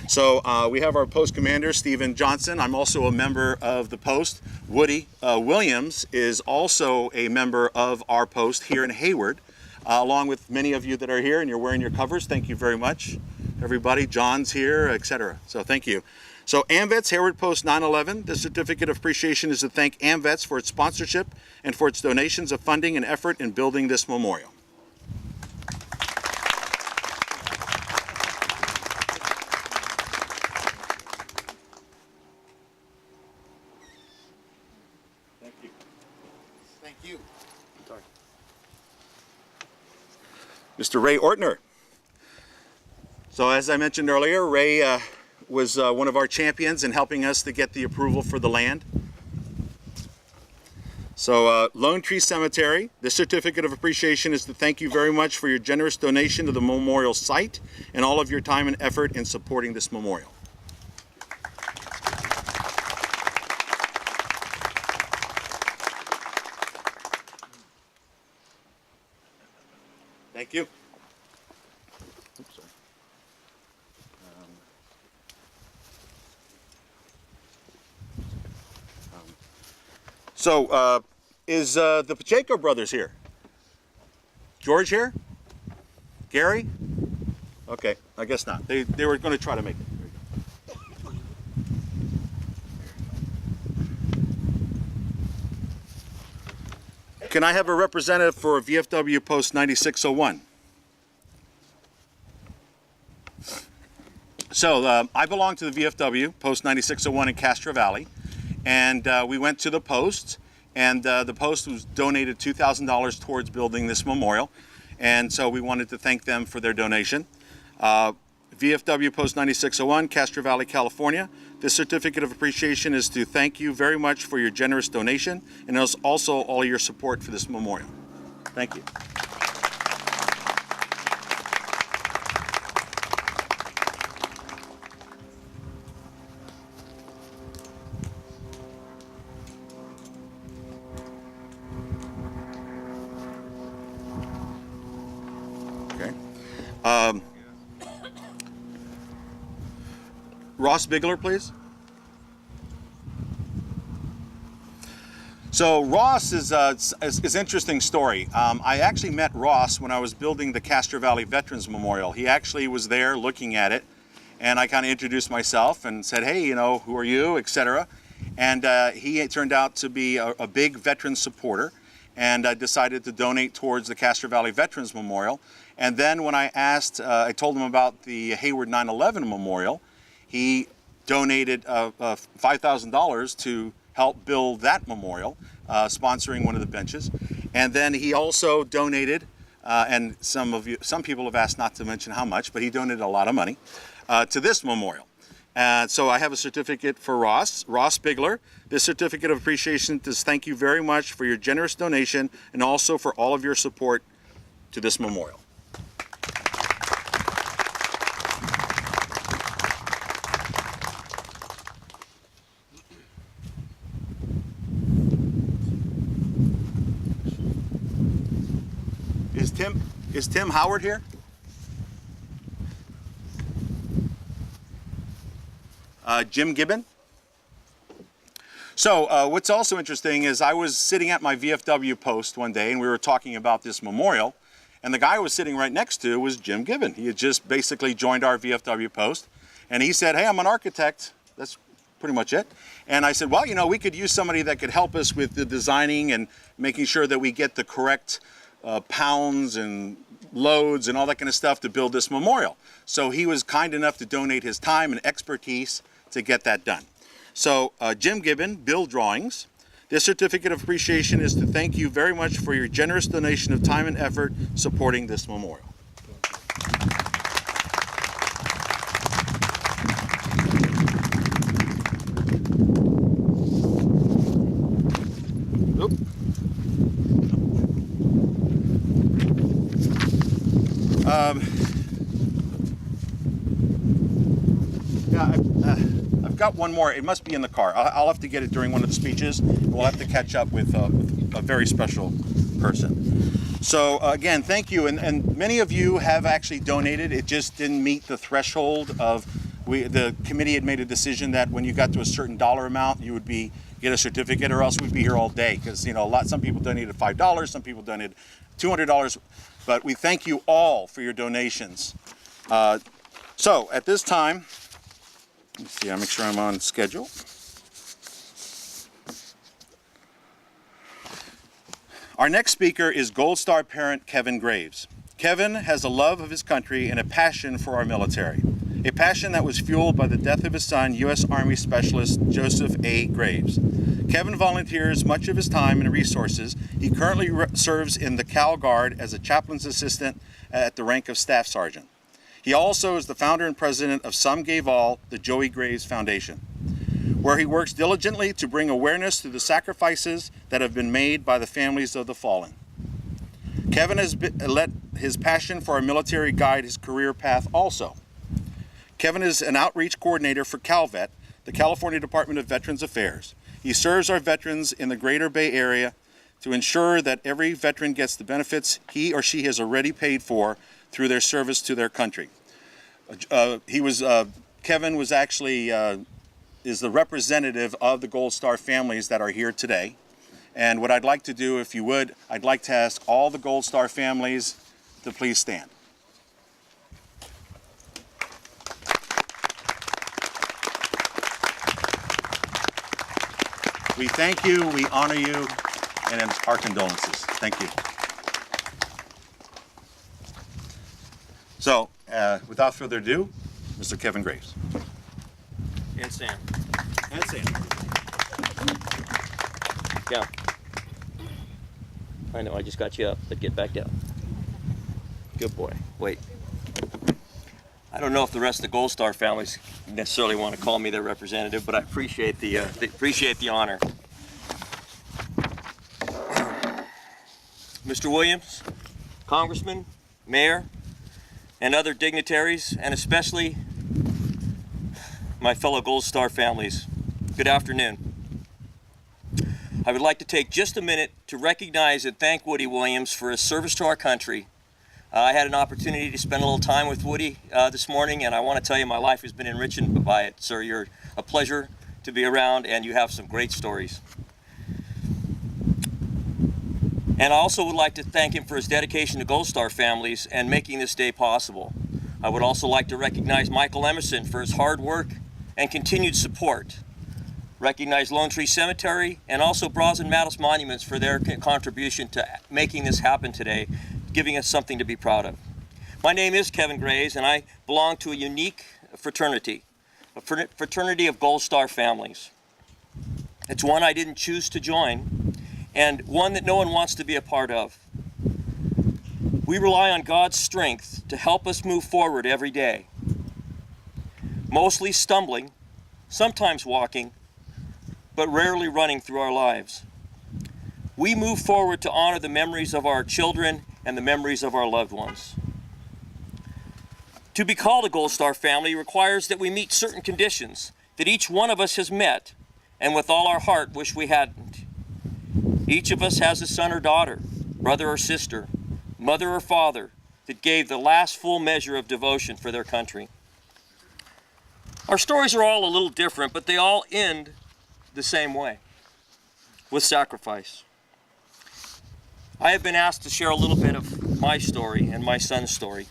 So we have our Post commander, Stephen Johnson. I'm also a member of the Post. Woody Williams is also a member of our Post here in Hayward, along with many of you that are here, and you're wearing your covers. Thank you very much. Everybody, John's here, etc. So thank you. So AMVETS, Hayward Post 9/11. The certificate of appreciation is to thank AMVETS for its sponsorship and for its donations of funding and effort in building this memorial. Thank you. Thank you. Sorry. Mr. Ray Ortner. So as I mentioned earlier, Ray was one of our champions in helping us to get the approval for the land. So Lone Tree Cemetery, the certificate of appreciation is to thank you very much for your generous donation to the memorial site and all of your time and effort in supporting this memorial. Thank you. Oops, sorry. So, is the Pacheco brothers here? George here? Gary? Okay, I guess not. They were going to try to make it. Can I have a representative for VFW Post 9601? So I belong to the VFW, Post 9601 in Castro Valley, and we went to the post, and the post was donated $2,000 towards building this memorial, and so we wanted to thank them for their donation. VFW Post 9601, Castro Valley, California. This certificate of appreciation is to thank you very much for your generous donation and also all your support for this memorial. Thank you. Okay. Ross Bigler, please. So Ross is an interesting story. I actually met Ross when I was building the Castro Valley Veterans Memorial. He actually was there looking at it, and I kind of introduced myself and said, hey, you know, who are you, etc. And he turned out to be a big veteran supporter, and decided to donate towards the Castro Valley Veterans Memorial. And then when I asked, I told him about the Hayward 9/11 Memorial, he donated $5,000 to help build that memorial, sponsoring one of the benches. And then he also donated, and some people have asked not to mention how much, but he donated a lot of money to this memorial. So I have a certificate for Ross Bigler. This certificate of appreciation says thank you very much for your generous donation and also for all of your support to this memorial. Is Tim Howard here? Jim Gibbon? So what's also interesting is I was sitting at my VFW post one day and we were talking about this memorial, and the guy I was sitting right next to was Jim Gibbon. He had just basically joined our VFW post, and he said, hey, I'm an architect. That's pretty much it. And I said, well, you know, we could use somebody that could help us with the designing and making sure that we get the correct pounds and loads and all that kind of stuff to build this memorial. So he was kind enough to donate his time and expertise to get that done. So Jim Gibbon, build drawings. This certificate of appreciation is to thank you very much for your generous donation of time and effort supporting this memorial. I've got one more. It must be in the car. I'll have to get it during one of the speeches. We'll have to catch up with a very special person. So again, thank you. And many of you have actually donated. It just didn't meet the threshold of, the committee had made a decision that when you got to a certain dollar amount, you would get a certificate, or else we'd be here all day. Because some people donated $5, some people donated $200. But we thank you all for your donations. So at this time, let me see, I'll make sure I'm on schedule. Our next speaker is Gold Star parent Kevin Graves. Kevin has a love of his country and a passion for our military, a passion that was fueled by the death of his son, U.S. Army Specialist Joseph A. Graves. Kevin volunteers much of his time and resources. He currently serves in the Cal Guard as a chaplain's assistant at the rank of Staff Sergeant. He also is the founder and president of Some Gave All, the Joey Graves Foundation, where he works diligently to bring awareness to the sacrifices that have been made by the families of the fallen. Kevin has let his passion for our military guide his career path also. Kevin is an outreach coordinator for CalVet, the California Department of Veterans Affairs. He serves our veterans in the Greater Bay Area to ensure that every veteran gets the benefits he or she has already paid for through their service to their country. Kevin was actually is the representative of the Gold Star families that are here today. And what I'd like to do, if you would, I'd like to ask all the Gold Star families to please stand. We thank you, we honor you, and our condolences. Thank you. So, without further ado, Mr. Kevin Graves. And Sam. And Sam. Yeah. I know, I just got you up, but get back down. Good boy. Wait. I don't know if the rest of the Gold Star families necessarily want to call me their representative, but I appreciate the honor. Mr. Williams, Congressman, Mayor, and other dignitaries, and especially my fellow Gold Star families, good afternoon. I would like to take just a minute to recognize and thank Woody Williams for his service to our country. I had an opportunity to spend a little time with Woody this morning, and I want to tell you my life has been enriched by it. Sir, you're a pleasure to be around, and you have some great stories. And I also would like to thank him for his dedication to Gold Star families and making this day possible. I would also like to recognize Michael Emerson for his hard work and continued support. Recognize Lone Tree Cemetery and also Bras and Matos Monuments for their contribution to making this happen today, giving us something to be proud of. My name is Kevin Graves, and I belong to a unique fraternity, a fraternity of Gold Star families. It's one I didn't choose to join, and one that no one wants to be a part of. We rely on God's strength to help us move forward every day, mostly stumbling, sometimes walking, but rarely running through our lives. We move forward to honor the memories of our children and the memories of our loved ones. To be called a Gold Star family requires that we meet certain conditions that each one of us has met, and with all our heart wish we hadn't. Each of us has a son or daughter, brother or sister, mother or father that gave the last full measure of devotion for their country. Our stories are all a little different, but they all end the same way, with sacrifice. I have been asked to share a little bit of my story and my son's story.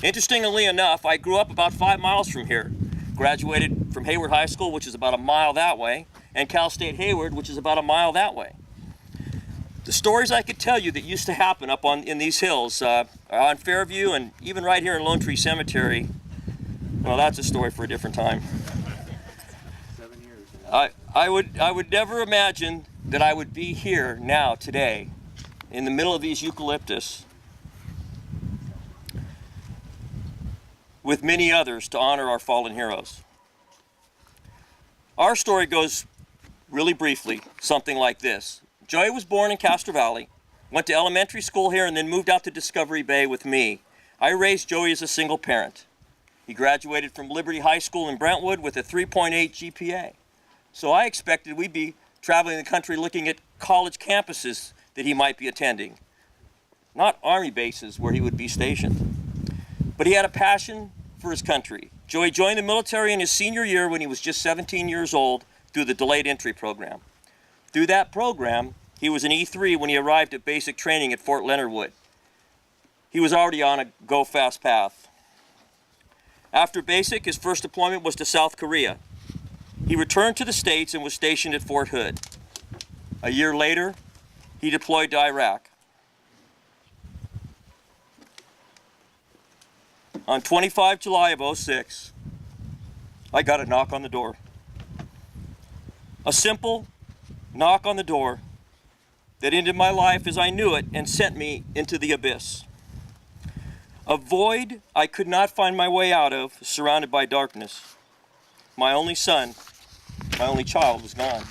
Interestingly enough, I grew up about 5 miles from here, graduated from Hayward High School, which is about a mile that way, and Cal State Hayward, which is about a mile that way. The stories I could tell you that used to happen up in these hills, on Fairview and even right here in Lone Tree Cemetery, well, that's a story for a different time. 7 years. I would never imagine that I would be here now, today, in the middle of these eucalyptus, with many others to honor our fallen heroes. Our story goes really briefly, something like this. Joey was born in Castro Valley, went to elementary school here, and then moved out to Discovery Bay with me. I raised Joey as a single parent. He graduated from Liberty High School in Brentwood with a 3.8 GPA. So I expected we'd be traveling the country looking at college campuses that he might be attending, not Army bases where he would be stationed. But he had a passion for his country. Joey joined the military in his senior year when he was just 17 years old through the delayed entry program. Through that program, he was an E3 when he arrived at basic training at Fort Leonard Wood. He was already on a go-fast path. After basic, his first deployment was to South Korea. He returned to the States and was stationed at Fort Hood. A year later, he deployed to Iraq. On 25 July of '06, I got a knock on the door. A simple knock on the door that ended my life as I knew it and sent me into the abyss. A void I could not find my way out of, surrounded by darkness. My only son, my only child, was gone.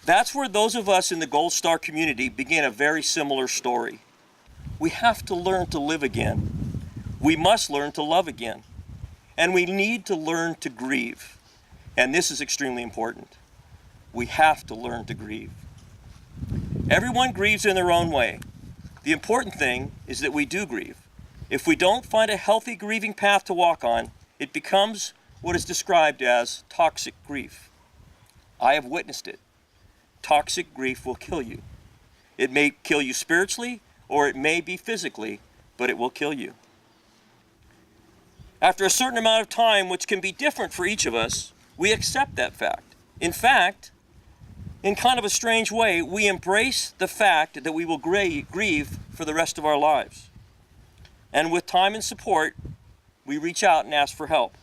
That's where those of us in the Gold Star community begin a very similar story. We have to learn to live again. We must learn to love again. And we need to learn to grieve. And this is extremely important. We have to learn to grieve. Everyone grieves in their own way. The important thing is that we do grieve. If we don't find a healthy grieving path to walk on, it becomes what is described as toxic grief. I have witnessed it. Toxic grief will kill you. It may kill you spiritually, or it may be physically, but it will kill you. After a certain amount of time, which can be different for each of us, we accept that fact. In fact, in kind of a strange way, we embrace the fact that we will grieve for the rest of our lives. And with time and support, we reach out and ask for help.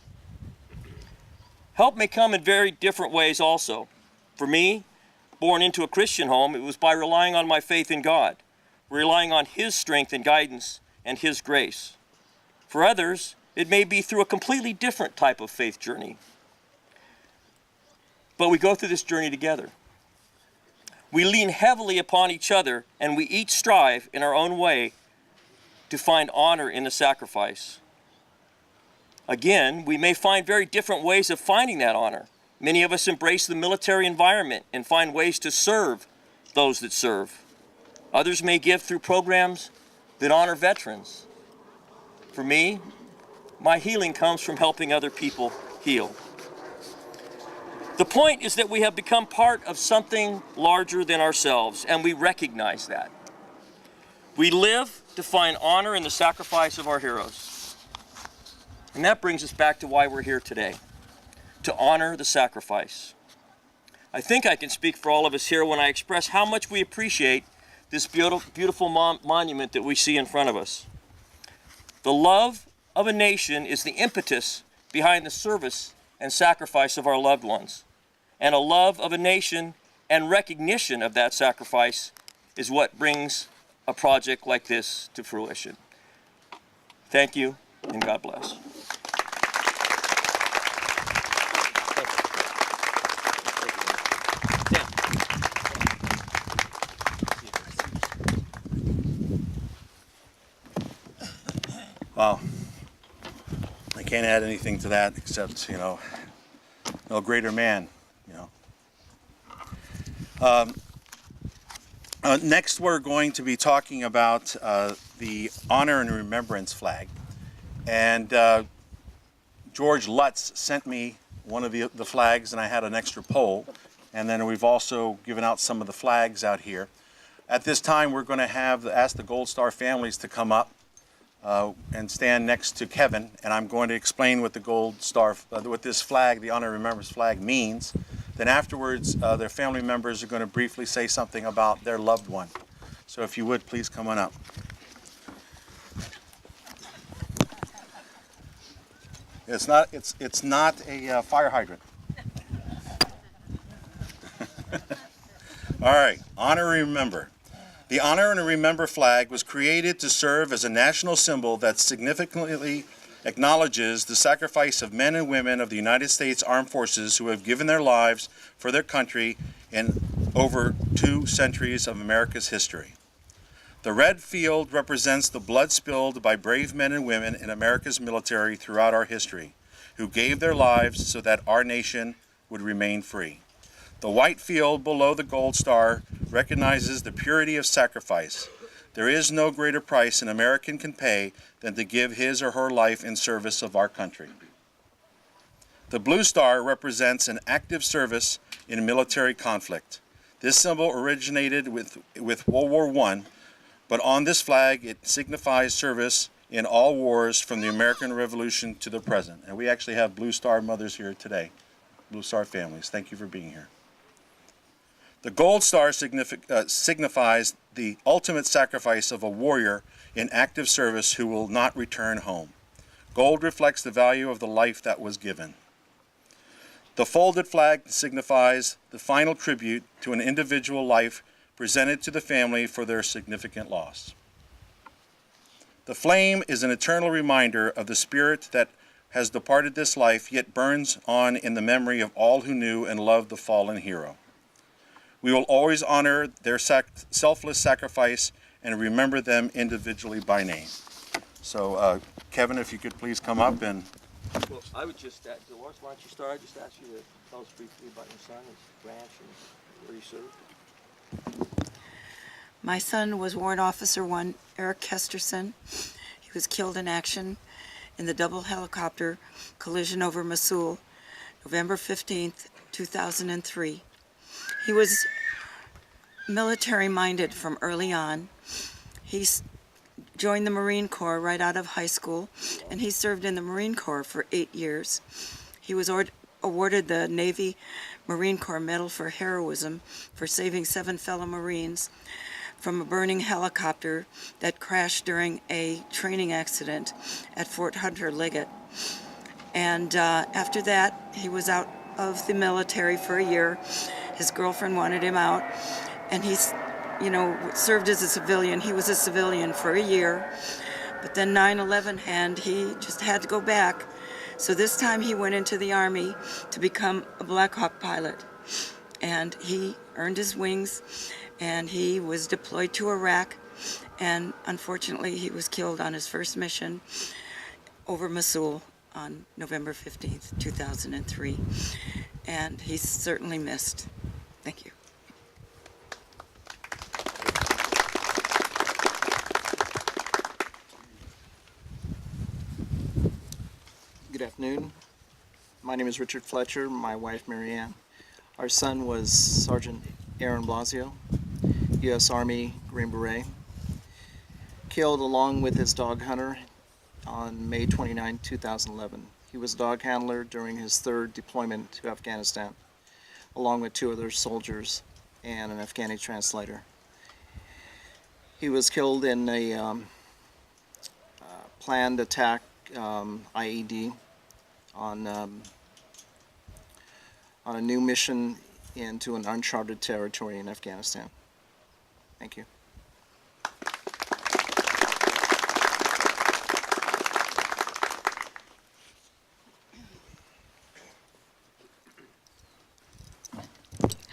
Help may come in very different ways also. For me, born into a Christian home, it was by relying on my faith in God, relying on His strength and guidance and His grace. For others, it may be through a completely different type of faith journey. But we go through this journey together. We lean heavily upon each other, and we each strive in our own way to find honor in the sacrifice. Again, we may find very different ways of finding that honor. Many of us embrace the military environment and find ways to serve those that serve. Others may give through programs that honor veterans. For me, my healing comes from helping other people heal. The point is that we have become part of something larger than ourselves, and we recognize that. We live to find honor in the sacrifice of our heroes. And that brings us back to why we're here today, to honor the sacrifice. I think I can speak for all of us here when I express how much we appreciate this beautiful monument that we see in front of us. The love of a nation is the impetus behind the service and sacrifice of our loved ones. And a love of a nation and recognition of that sacrifice is what brings a project like this to fruition. Thank you, and God bless. Wow. I can't add anything to that except, no greater man, Next, we're going to be talking about the Honor and Remembrance flag. And George Lutz sent me one of the flags, and I had an extra pole. And then we've also given out some of the flags out here. At this time, we're going to ask the Gold Star families to come up and stand next to Kevin, and I'm going to explain what the Gold Star, what this flag, the Honor and Remembrance flag, means. Then afterwards, their family members are going to briefly say something about their loved one. So if you would, please come on up. It's not a fire hydrant. All right, honor and remember. The Honor and Remember flag was created to serve as a national symbol that significantly acknowledges the sacrifice of men and women of the United States Armed Forces who have given their lives for their country in over 2 centuries of America's history. The red field represents the blood spilled by brave men and women in America's military throughout our history, who gave their lives so that our nation would remain free. The white field below the Gold Star recognizes the purity of sacrifice. There is no greater price an American can pay than to give his or her life in service of our country. The blue star represents an active service in military conflict. This symbol originated with World War I, but on this flag it signifies service in all wars from the American Revolution to the present. And we actually have Blue Star mothers here today, Blue Star families. Thank you for being here. The Gold Star signifies the ultimate sacrifice of a warrior in active service who will not return home. Gold reflects the value of the life that was given. The folded flag signifies the final tribute to an individual life presented to the family for their significant loss. The flame is an eternal reminder of the spirit that has departed this life, yet burns on in the memory of all who knew and loved the fallen hero. We will always honor their selfless sacrifice and remember them individually by name. So, Kevin, if you could please come up and... Well, I would just, Dolores, why don't you start? I just ask you to tell us briefly about your son, his branch, and where you served. My son was Warrant Officer 1, Eric Kesterson. He was killed in action in the double helicopter collision over Mosul, November 15th, 2003. He was military-minded from early on. He joined the Marine Corps right out of high school, and he served in the Marine Corps for 8 years. He was awarded the Navy Marine Corps Medal for Heroism for saving 7 fellow Marines from a burning helicopter that crashed during a training accident at Fort Hunter Liggett. And after that, he was out of the military for a year. His girlfriend wanted him out, and he's, served as a civilian. He was a civilian for a year, but then 9/11 happened. He just had to go back. So this time he went into the Army to become a Black Hawk pilot, and he earned his wings, and he was deployed to Iraq, and unfortunately he was killed on his first mission over Mosul on November 15th, 2003, and he's certainly missed. Thank you. Good afternoon. My name is Richard Fletcher, my wife Marianne. Our son was Sergeant Aaron Blasio, U.S. Army Green Beret, killed along with his dog Hunter on May 29, 2011. He was a dog handler during his third deployment to Afghanistan, along with 2 other soldiers and an Afghani translator. He was killed in a planned attack IED on a new mission into an uncharted territory in Afghanistan. Thank you.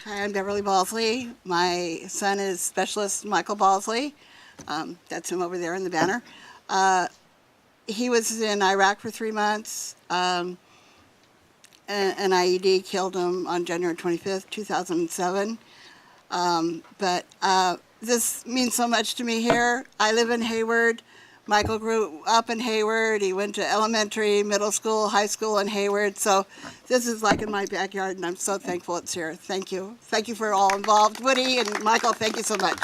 Hi, I'm Beverly Balsley. My son is Specialist Michael Balsley. That's him over there in the banner. He was in Iraq for 3 months. An IED killed him on January 25th, 2007. But this means so much to me here. I live in Hayward. Michael grew up in Hayward. He went to elementary, middle school, high school in Hayward. So this is like in my backyard, and I'm so thankful it's here. Thank you. Thank you for all involved. Woody and Michael, thank you so much.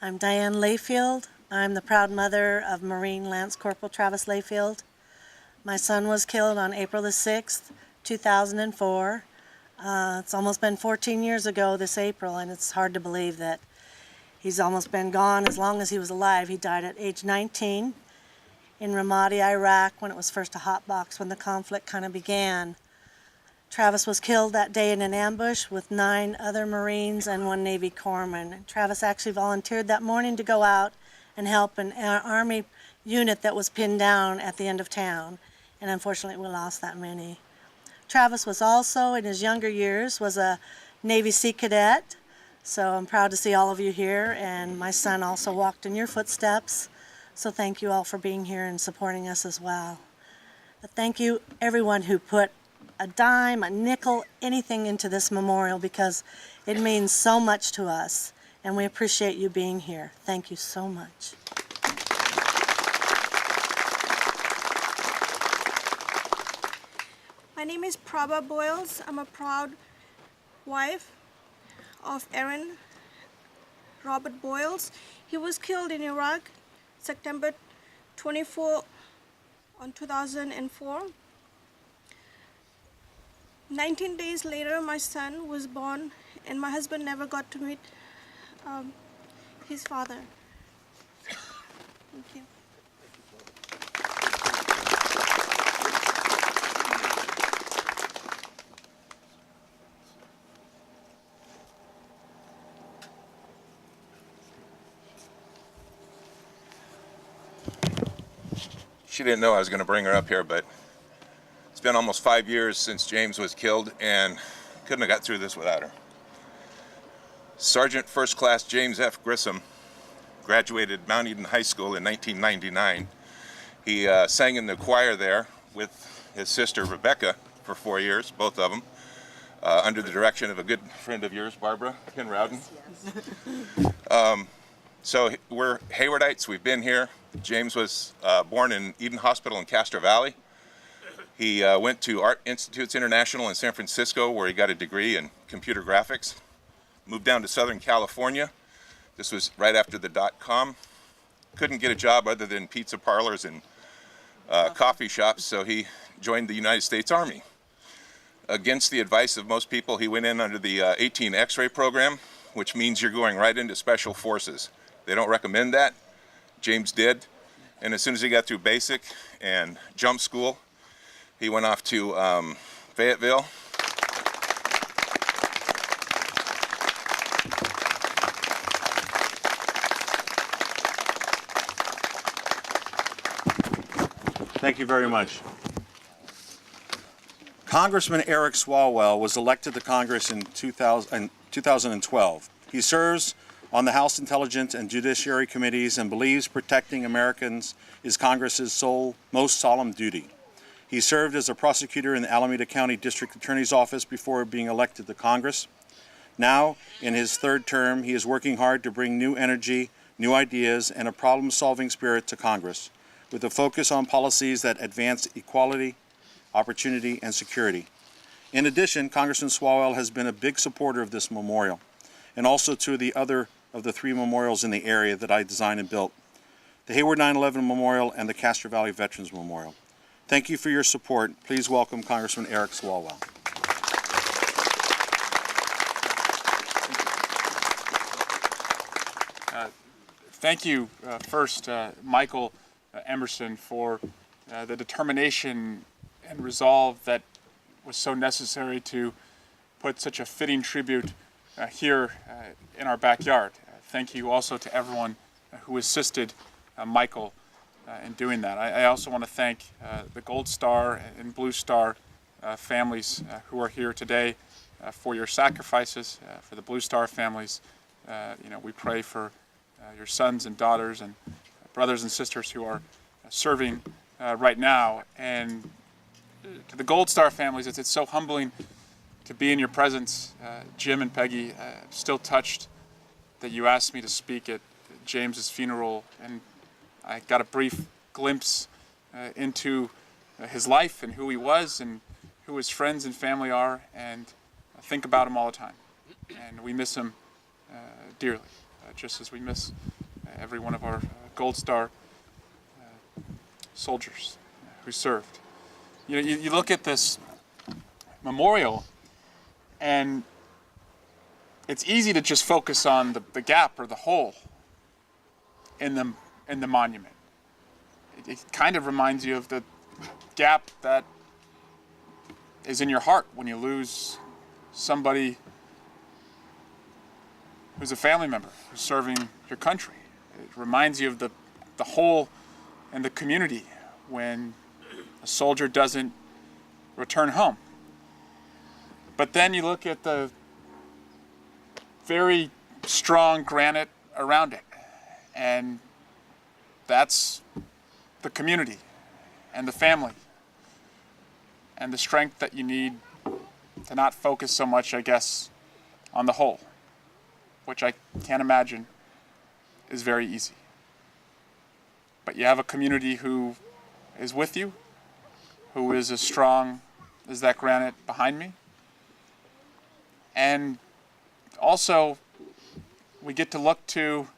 I'm Diane Layfield. I'm the proud mother of Marine Lance Corporal Travis Layfield. My son was killed on April the 6th, 2004. It's almost been 14 years ago this April, and it's hard to believe that he's almost been gone as long as he was alive. He died at age 19 in Ramadi, Iraq, when it was first a hot box, when the conflict kind of began. Travis was killed that day in an ambush with 9 other Marines and 1 Navy corpsman. Travis actually volunteered that morning to go out and help an Army unit that was pinned down at the end of town, and unfortunately we lost that many. Travis was also, in his younger years, was a Navy Sea Cadet, so I'm proud to see all of you here, and my son also walked in your footsteps, so thank you all for being here and supporting us as well. But thank you everyone who put a dime, a nickel, anything into this memorial, because it means so much to us, and we appreciate you being here. Thank you so much. My name is Prabha Boyles. I'm a proud wife of Aaron Robert Boyles. He was killed in Iraq September 24 on 2004. 19 days later, my son was born, and my husband never got to meet his father. Thank you. She didn't know I was going to bring her up here, but it's been almost 5 years since James was killed, and couldn't have got through this without her. Sergeant First Class James F. Grissom graduated Mount Eden High School in 1999. He sang in the choir there with his sister Rebecca for 4 years, both of them, under the direction of a good friend of yours, Barbara Penrowden. So we're Haywardites. We've been here. James was born in Eden Hospital in Castro Valley. He went to Art Institutes International in San Francisco, where he got a degree in computer graphics. Moved down to Southern California. This was right after the .com. Couldn't get a job other than pizza parlors and coffee shops, so he joined the United States Army. Against the advice of most people, he went in under the 18 X-ray program, which means you're going right into special forces. They don't recommend that. James did. And as soon as he got through basic and jump school, he went off to Fayetteville. Thank you very much. Congressman Eric Swalwell was elected to Congress in 2012. He serves on the House Intelligence and Judiciary Committees and believes protecting Americans is Congress's sole, most solemn duty. He served as a prosecutor in the Alameda County District Attorney's Office before being elected to Congress. Now, in his third term, he is working hard to bring new energy, new ideas, and a problem-solving spirit to Congress, with a focus on policies that advance equality, opportunity, and security. In addition, Congressman Swalwell has been a big supporter of this memorial, and also to the other of the 3 memorials in the area that I designed and built, the Hayward 9/11 Memorial and the Castro Valley Veterans Memorial. Thank you for your support. Please welcome Congressman Eric Swalwell. Thank you first, Michael Emerson, for the determination and resolve that was so necessary to put such a fitting tribute here in our backyard. Thank you also to everyone who assisted Michael in doing that. I also want to thank the Gold Star and Blue Star families who are here today for your sacrifices. For the Blue Star families, we pray for your sons and daughters and brothers and sisters who are serving right now. And to the Gold Star families, it's so humbling to be in your presence. Jim and Peggy, still touched that you asked me to speak at James's funeral, and I got a brief glimpse into his life and who he was and who his friends and family are, and I think about him all the time. And we miss him dearly, just as we miss every one of our Gold Star soldiers who served. You look at this memorial, and it's easy to just focus on the gap or the hole in the monument. It kind of reminds you of the gap that is in your heart when you lose somebody who's a family member who's serving your country. It reminds you of the hole in the community when a soldier doesn't return home. But then you look at the very strong granite around it, and that's the community and the family and the strength that you need to not focus so much, I guess, on the whole, which I can't imagine is very easy. But you have a community who is with you, who is as strong as that granite behind me. And also, we get to look to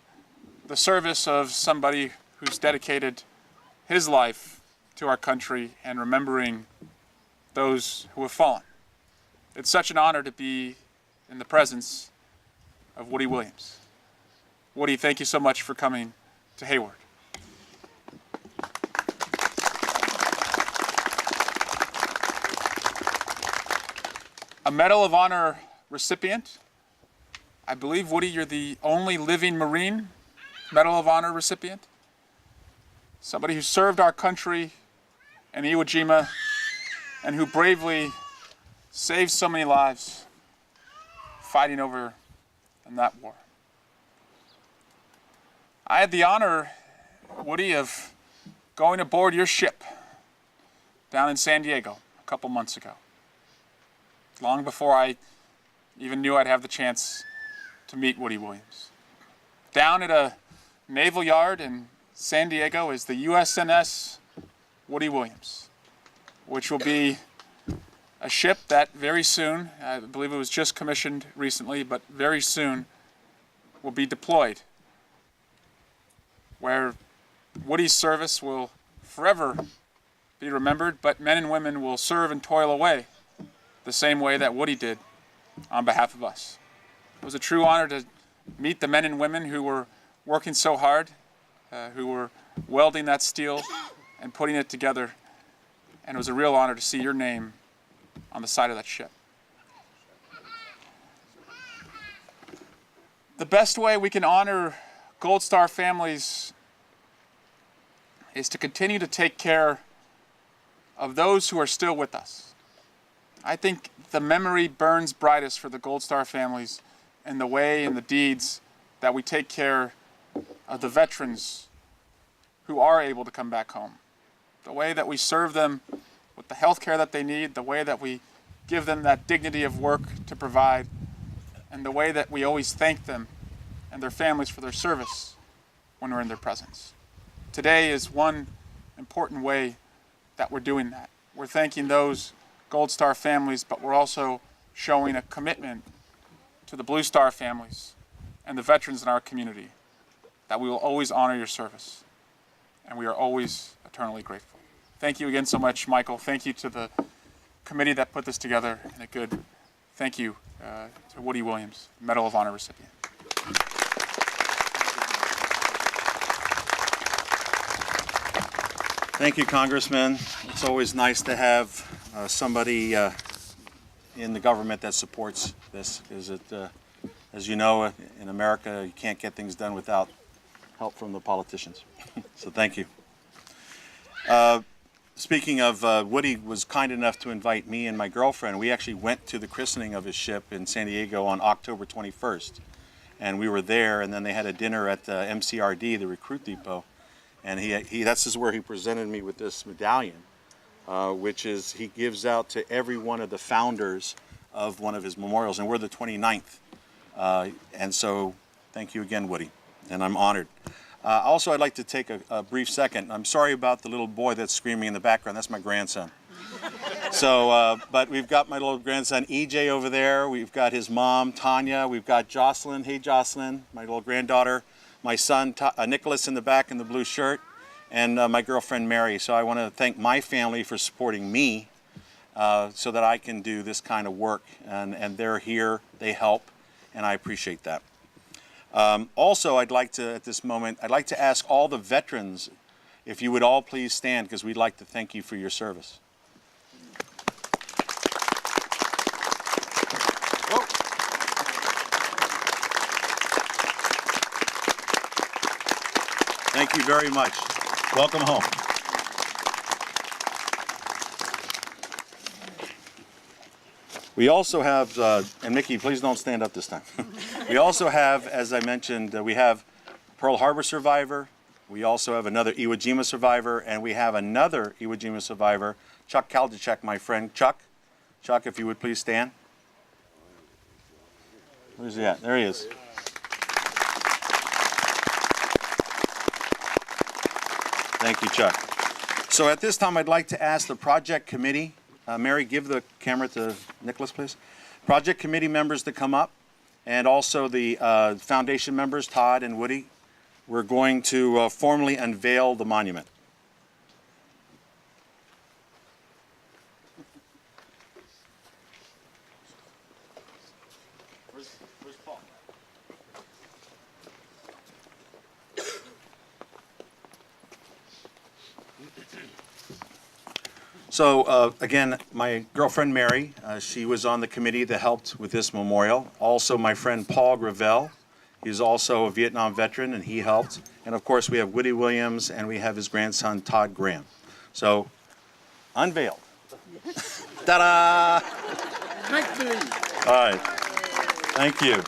the service of somebody who's dedicated his life to our country and remembering those who have fallen. It's such an honor to be in the presence of Woody Williams. Woody, thank you so much for coming to Hayward. A Medal of Honor recipient. I believe, Woody, you're the only living Marine Medal of Honor recipient. Somebody who served our country in Iwo Jima and who bravely saved so many lives fighting over in that war. I had the honor, Woody, of going aboard your ship down in San Diego a couple months ago, long before I even knew I'd have the chance to meet Woody Williams. Down at a naval yard in San Diego is the USNS Woody Williams, which will be a ship that very soon, I believe it was just commissioned recently, but very soon will be deployed, where Woody's service will forever be remembered, but men and women will serve and toil away the same way that Woody did on behalf of us. It was a true honor to meet the men and women who were working so hard, who were welding that steel and putting it together. And it was a real honor to see your name on the side of that ship. The best way we can honor Gold Star families is to continue to take care of those who are still with us. I think the memory burns brightest for the Gold Star families in the way and the deeds that we take care of the veterans who are able to come back home. The way that we serve them with the health care that they need, the way that we give them that dignity of work to provide, and the way that we always thank them and their families for their service when we're in their presence. Today is one important way that we're doing that. We're thanking those Gold Star families, but we're also showing a commitment to the Blue Star families and the veterans in our community that we will always honor your service, and we are always eternally grateful. Thank you again so much, Michael. Thank you to the committee that put this together, and a good thank you to Woody Williams, Medal of Honor recipient. Thank you, Congressman. It's always nice to have somebody in the government that supports this, because as you know, in America, you can't get things done without help from the politicians. So thank you. Speaking of, Woody was kind enough to invite me and my girlfriend. We actually went to the christening of his ship in San Diego on October 21st. And we were there, and then they had a dinner at the MCRD, the Recruit Depot. And that's where he presented me with this medallion, which is he gives out to every one of the founders of one of his memorials. And we're the 29th. And so thank you again, Woody. And I'm honored. Also, I'd like to take a brief second. I'm sorry about the little boy that's screaming in the background. That's my grandson. So, but we've got my little grandson, EJ, over there. We've got his mom, Tanya. We've got Jocelyn. Hey, Jocelyn, my little granddaughter. My son, Nicholas, in the back in the blue shirt. And my girlfriend, Mary. So I want to thank my family for supporting me so that I can do this kind of work. And they're here. They help. And I appreciate that. Also, I'd like to, at this moment, I'd like to ask all the veterans if you would all please stand, because we'd like to thank you for your service. Thank you very much. Welcome home. We also have, and Mickey, please don't stand up this time. We also have, as I mentioned, we have Pearl Harbor survivor. We also have another Iwo Jima survivor, and we have another Iwo Jima survivor, Chuck Kaldachek, my friend. Chuck, if you would please stand. Where's he at? There he is. Thank you, Chuck. So at this time, I'd like to ask the project committee, Mary, give the camera to Nicholas, please. Project committee members to come up, and also the foundation members, Todd and Woody. We're going to formally unveil the monument. Where's Paul? So again, my girlfriend Mary, she was on the committee that helped with this memorial. Also my friend Paul Gravel, he's also a Vietnam veteran and he helped. And of course we have Woody Williams and we have his grandson Todd Graham. So, unveiled. Ta-da! All right, thank you.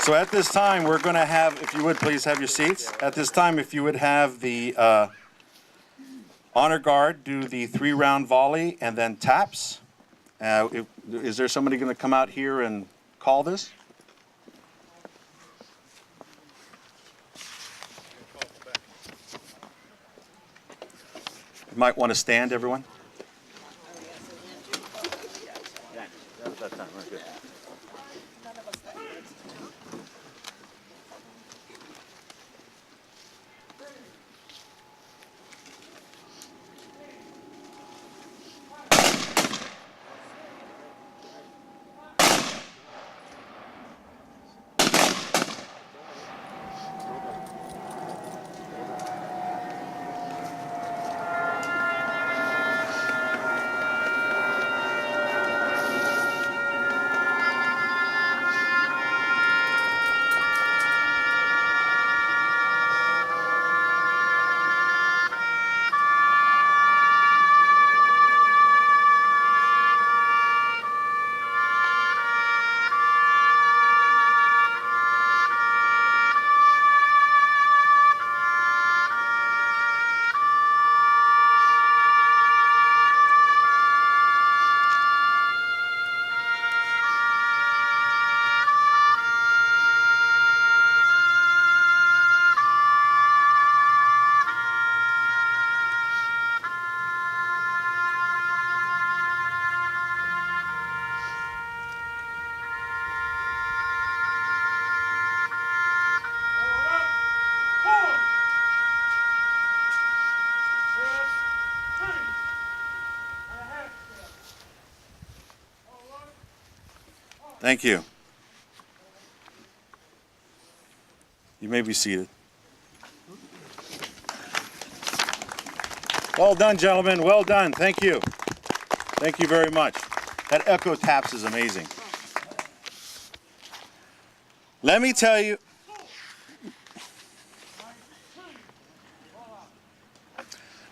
So at this time we're going to have, if you would please have your seats. At this time, if you would have the honor guard do the 3-round volley and then taps. Is there somebody going to come out here and call this? You might want to stand, everyone. Thank you. You may be seated. Well done, gentlemen. Well done. Thank you. Thank you very much. That echo taps is amazing. Let me tell you.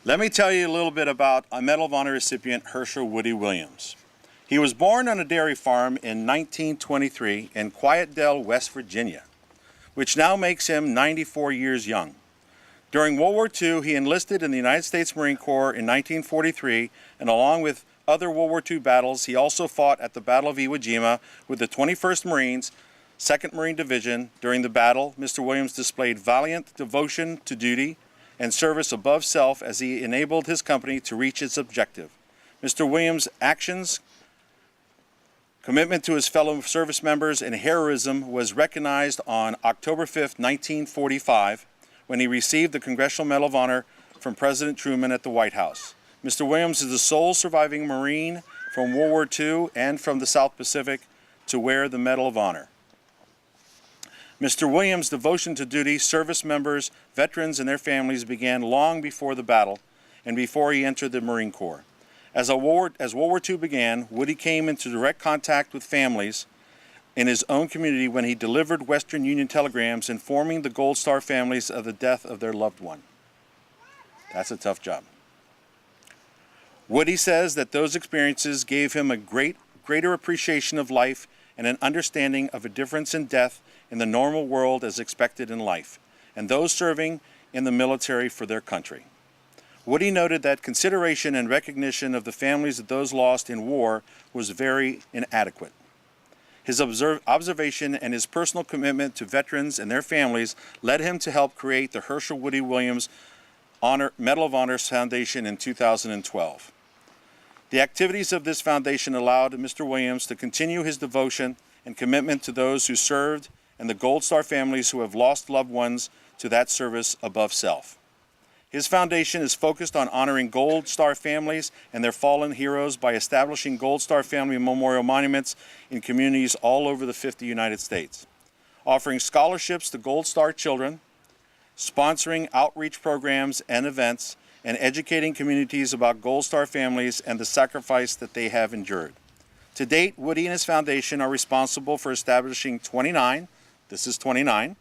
Let me tell you a little bit about a Medal of Honor recipient, Hershel Woody Williams. He was born on a dairy farm in 1923 in Quietdale, West Virginia, which now makes him 94 years young. During World War II, he enlisted in the United States Marine Corps in 1943, and along with other World War II battles, he also fought at the Battle of Iwo Jima with the 21st Marines, 2nd Marine Division. During the battle, Mr. Williams displayed valiant devotion to duty and service above self as he enabled his company to reach its objective. Mr. Williams' actions, commitment to his fellow service members, and heroism was recognized on October 5, 1945, when he received the Congressional Medal of Honor from President Truman at the White House. Mr. Williams is the sole surviving Marine from World War II and from the South Pacific to wear the Medal of Honor. Mr. Williams' devotion to duty, service members, veterans, and their families began long before the battle and before he entered the Marine Corps. As World War II began, Woody came into direct contact with families in his own community when he delivered Western Union telegrams informing the Gold Star families of the death of their loved one. That's a tough job. Woody says that those experiences gave him a greater appreciation of life and an understanding of a difference in death in the normal world as expected in life, and those serving in the military for their country. Woody noted that consideration and recognition of the families of those lost in war was very inadequate. His observation and his personal commitment to veterans and their families led him to help create the Hershel Woody Williams Medal of Honor Foundation in 2012. The activities of this foundation allowed Mr. Williams to continue his devotion and commitment to those who served and the Gold Star families who have lost loved ones to that service above self. His foundation is focused on honoring Gold Star families and their fallen heroes by establishing Gold Star family memorial monuments in communities all over the 50 United States, offering scholarships to Gold Star children, sponsoring outreach programs and events, and educating communities about Gold Star families and the sacrifice that they have endured. To date, Woody and his foundation are responsible for establishing 29, this is 29,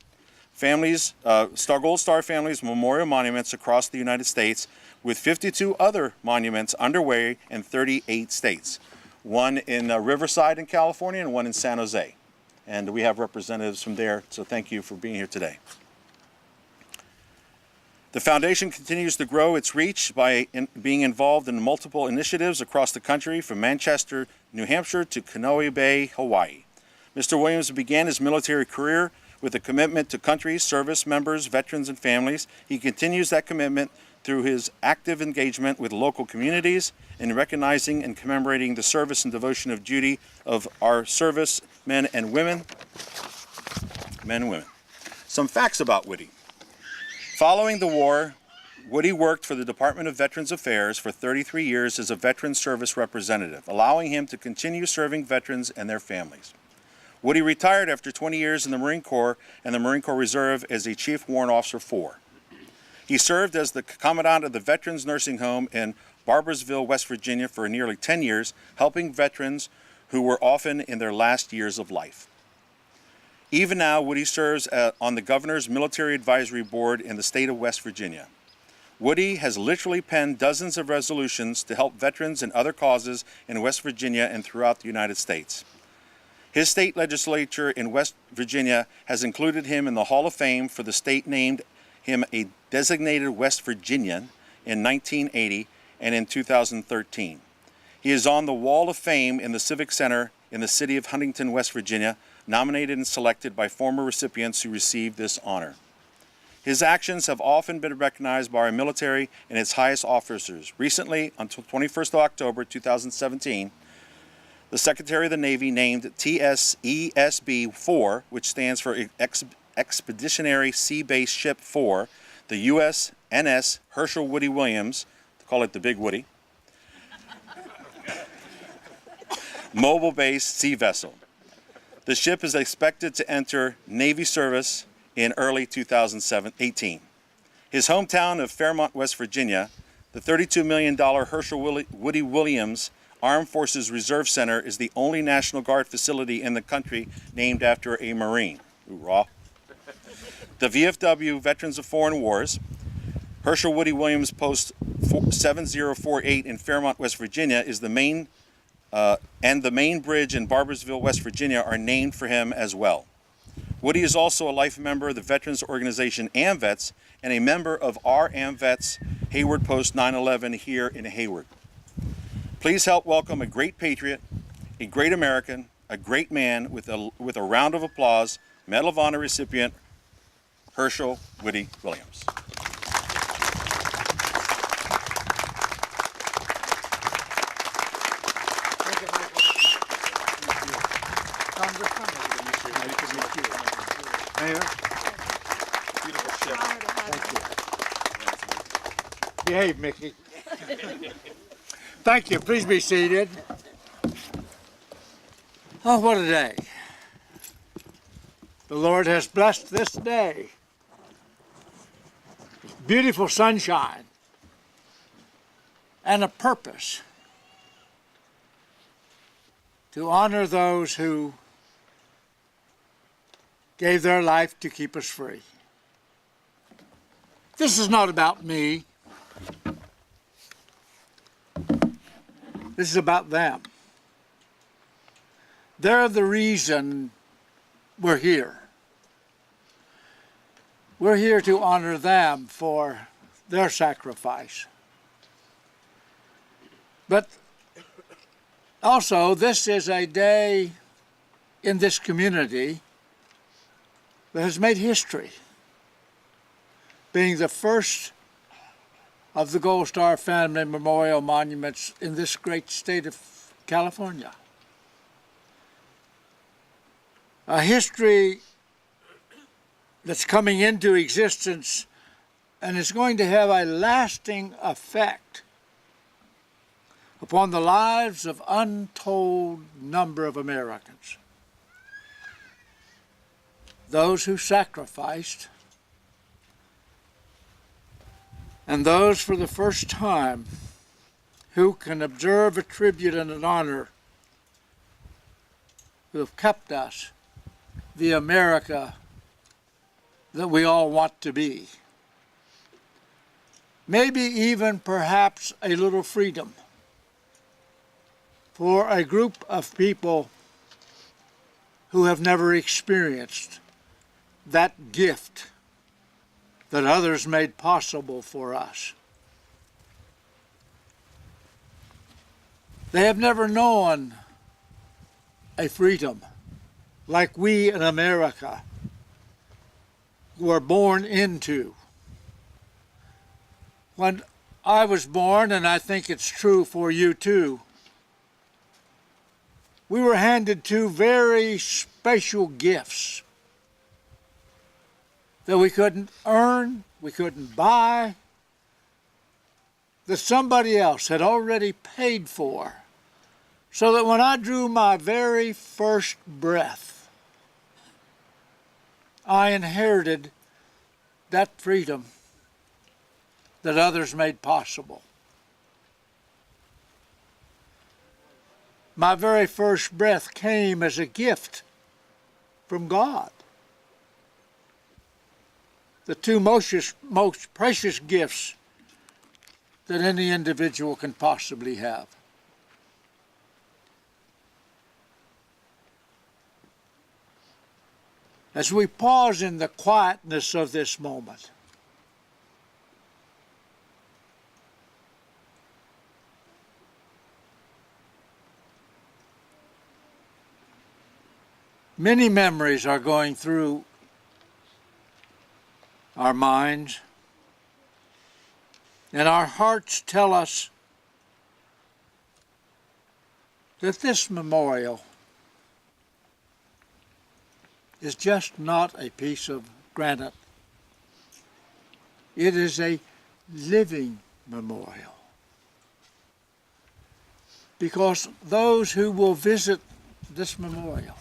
Gold Star families memorial monuments across the United States, with 52 other monuments underway in 38 states. One in Riverside in California and one in San Jose. And we have representatives from there, so thank you for being here today. The foundation continues to grow its reach by being involved in multiple initiatives across the country, from Manchester, New Hampshire to Kaneohe Bay, Hawaii. Mr. Williams began his military career with a commitment to country, service members, veterans, and families. He continues that commitment through his active engagement with local communities in recognizing and commemorating the service and devotion of duty of our service men and women. Some facts about Woody. Following the war, Woody worked for the Department of Veterans Affairs for 33 years as a veteran service representative, allowing him to continue serving veterans and their families. Woody retired after 20 years in the Marine Corps and the Marine Corps Reserve as a Chief Warrant Officer 4. He served as the Commandant of the Veterans Nursing Home in Barboursville, West Virginia for nearly 10 years, helping veterans who were often in their last years of life. Even now, Woody serves on the Governor's Military Advisory Board in the state of West Virginia. Woody has literally penned dozens of resolutions to help veterans and other causes in West Virginia and throughout the United States. His state legislature in West Virginia has included him in the Hall of Fame for the state named him a designated West Virginian in 1980 and in 2013. He is on the Wall of Fame in the Civic Center in the city of Huntington, West Virginia, nominated and selected by former recipients who received this honor. His actions have often been recognized by our military and its highest officers. Recently, on 21st of October 2017, the Secretary of the Navy named TSESB-4, which stands for Expeditionary Sea-Based Ship 4, the USNS Hershel Woody Williams, to call it the Big Woody, mobile-based sea vessel. The ship is expected to enter Navy service in early 2018. His hometown of Fairmont, West Virginia, the $32 million Hershel Woody Williams Armed Forces Reserve Center is the only National Guard facility in the country named after a Marine. Hoorah. The VFW Veterans of Foreign Wars, Hershel Woody Williams Post 7048 in Fairmont, West Virginia is the main and the main bridge in Barboursville, West Virginia are named for him as well. Woody is also a life member of the veterans organization AMVETS and a member of our AMVETS Hayward Post 911 here in Hayward. Please help welcome a great patriot, a great American, a great man with a round of applause, Medal of Honor recipient, Hershel Woody Williams. Mayor. Beautiful ship. Thank you. Behave, Mickey. Thank you. Please be seated. Oh, what a day. The Lord has blessed this day. Beautiful sunshine and a purpose to honor those who gave their life to keep us free. This is not about me. This is about them. They're the reason we're here. We're here to honor them for their sacrifice. But also, this is a day in this community that has made history, being the first of the Gold Star family memorial monuments in this great state of California. A history that's coming into existence and is going to have a lasting effect upon the lives of untold number of Americans. Those who sacrificed, and those for the first time who can observe a tribute and an honor who have kept us the America that we all want to be. Maybe even perhaps a little freedom for a group of people who have never experienced that gift that others made possible for us. They have never known a freedom like we in America were born into. When I was born, and I think it's true for you too, we were handed two very special gifts that we couldn't earn, we couldn't buy, that somebody else had already paid for, so that when I drew my very first breath, I inherited that freedom that others made possible. My very first breath came as a gift from God. The two most precious gifts that any individual can possibly have. As we pause in the quietness of this moment, many memories are going through our minds, and our hearts tell us that this memorial is just not a piece of granite. It is a living memorial. Because those who will visit this memorial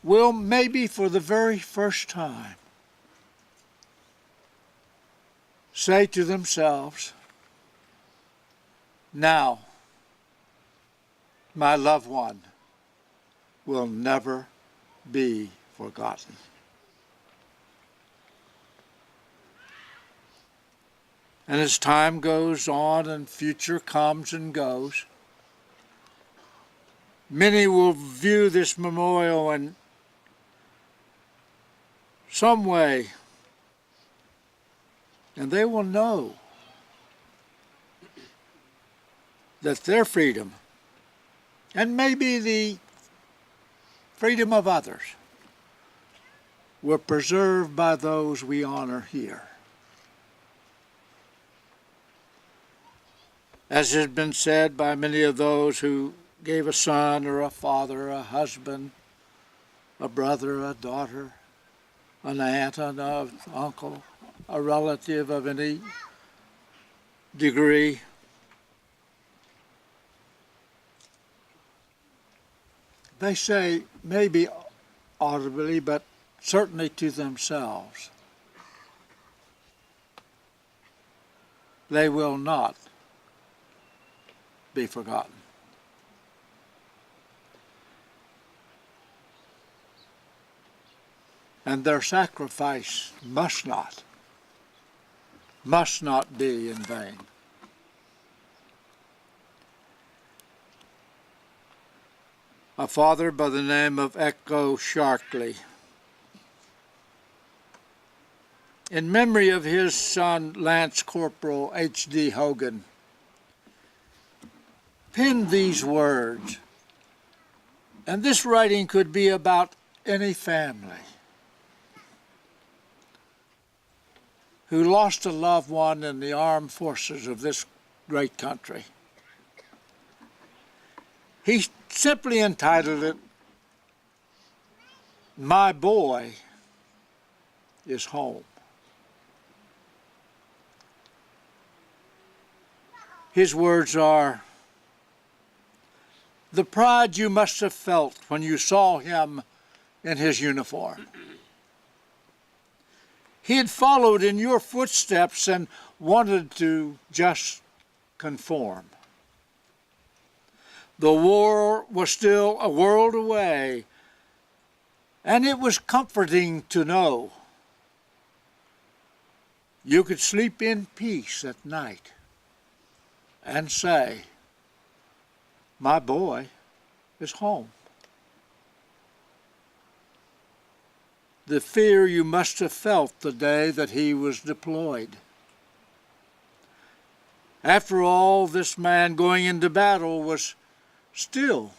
will maybe for the very first time say to themselves, now my loved one will never be forgotten. And as time goes on and future comes and goes, many will view this memorial in some way, and they will know that their freedom, and maybe the freedom of others, were preserved by those we honor here. As has been said by many of those who gave a son or a father, a husband, a brother, a daughter, an aunt, an uncle, a relative of any degree, they say, maybe audibly, but certainly to themselves, they will not be forgotten. And their sacrifice must not be in vain. A father by the name of Echo Sharkley, in memory of his son Lance Corporal H.D. Hogan, penned these words, and this writing could be about any family who lost a loved one in the armed forces of this great country. He simply entitled it, "My Boy is Home." His words are, the pride you must have felt when you saw him in his uniform. He had followed in your footsteps and wanted to just conform. The war was still a world away, and it was comforting to know you could sleep in peace at night and say, my boy is home. The fear you must have felt the day that he was deployed. After all, this man going into battle was still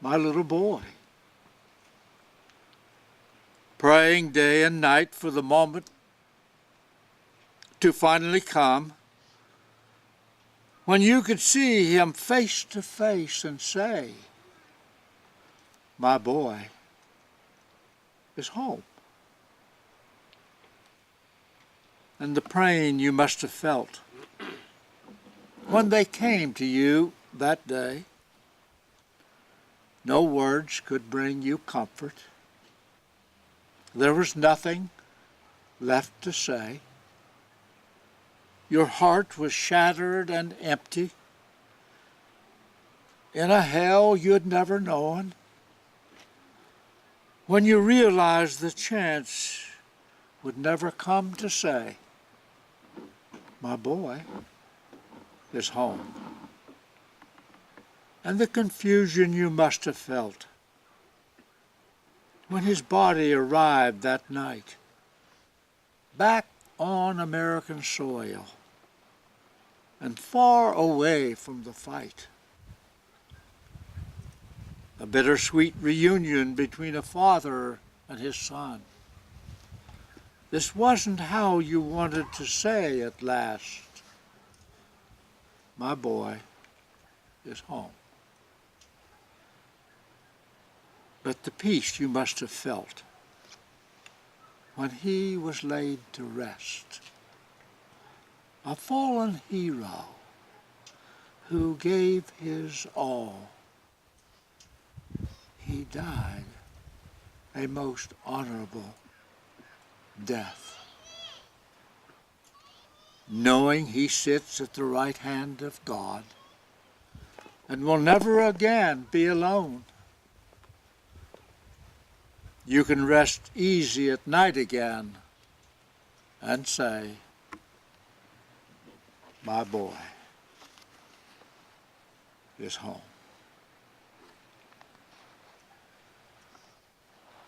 my little boy, praying day and night for the moment to finally come when you could see him face to face and say, my boy is home. And the pain you must have felt when they came to you that day. No words could bring you comfort. There was nothing left to say. Your heart was shattered and empty in a hell you'd never known. When you realized the chance would never come to say, my boy is home. And the confusion you must have felt when his body arrived that night, back on American soil and far away from the fight. A bittersweet reunion between a father and his son. This wasn't how you wanted to say at last, my boy is home. But the peace you must have felt when he was laid to rest. A fallen hero who gave his all. He died a most honorable death, knowing he sits at the right hand of God and will never again be alone. You can rest easy at night again and say, my boy is home.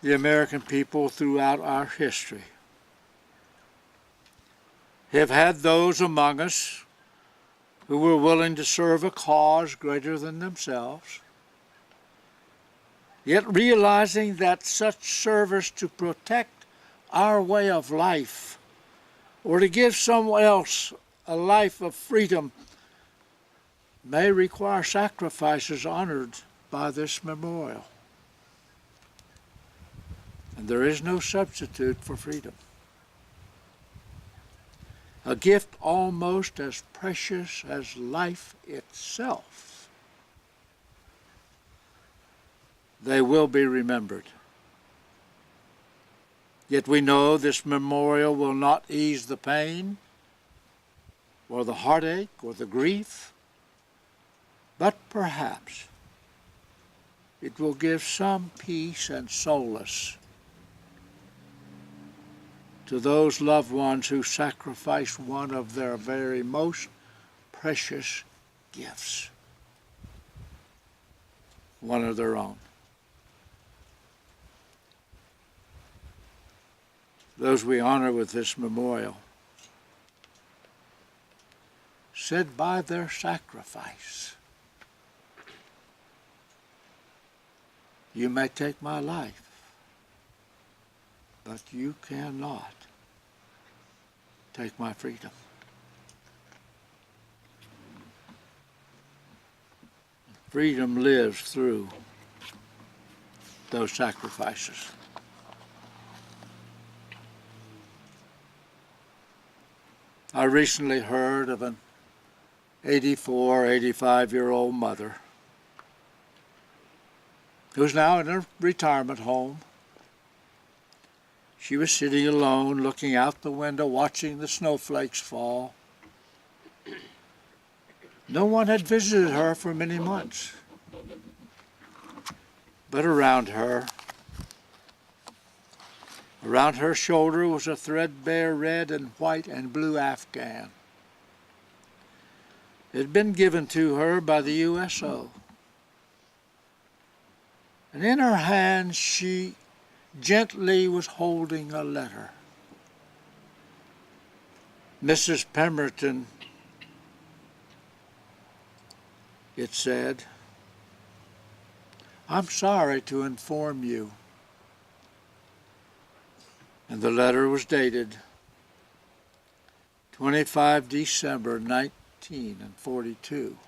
The American people throughout our history have had those among us who were willing to serve a cause greater than themselves, yet realizing that such service to protect our way of life or to give someone else a life of freedom may require sacrifices honored by this memorial. And there is no substitute for freedom. A gift almost as precious as life itself. They will be remembered. Yet we know this memorial will not ease the pain or the heartache or the grief, but perhaps it will give some peace and solace to those loved ones who sacrificed one of their very most precious gifts, one of their own. Those we honor with this memorial said by their sacrifice, you may take my life, but you cannot take my freedom. Freedom lives through those sacrifices. I recently heard of an 84, 85-year-old mother who's now in a retirement home. She was sitting alone, looking out the window, watching the snowflakes fall. No one had visited her for many months. But around her shoulder was a threadbare red and white and blue Afghan. It had been given to her by the USO. And in her hand she gently was holding a letter. Mrs. Pemberton, it said, I'm sorry to inform you. And the letter was dated 25 December 1942.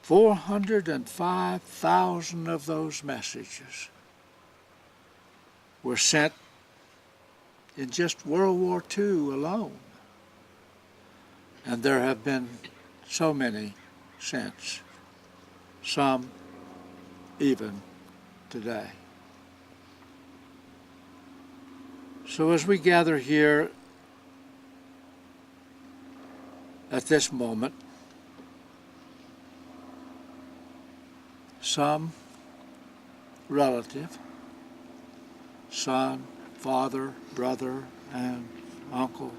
405,000 of those messages were sent in just World War II alone. And there have been so many since, some even today. So as we gather here at this moment, some relative, son, father, brother, and uncle,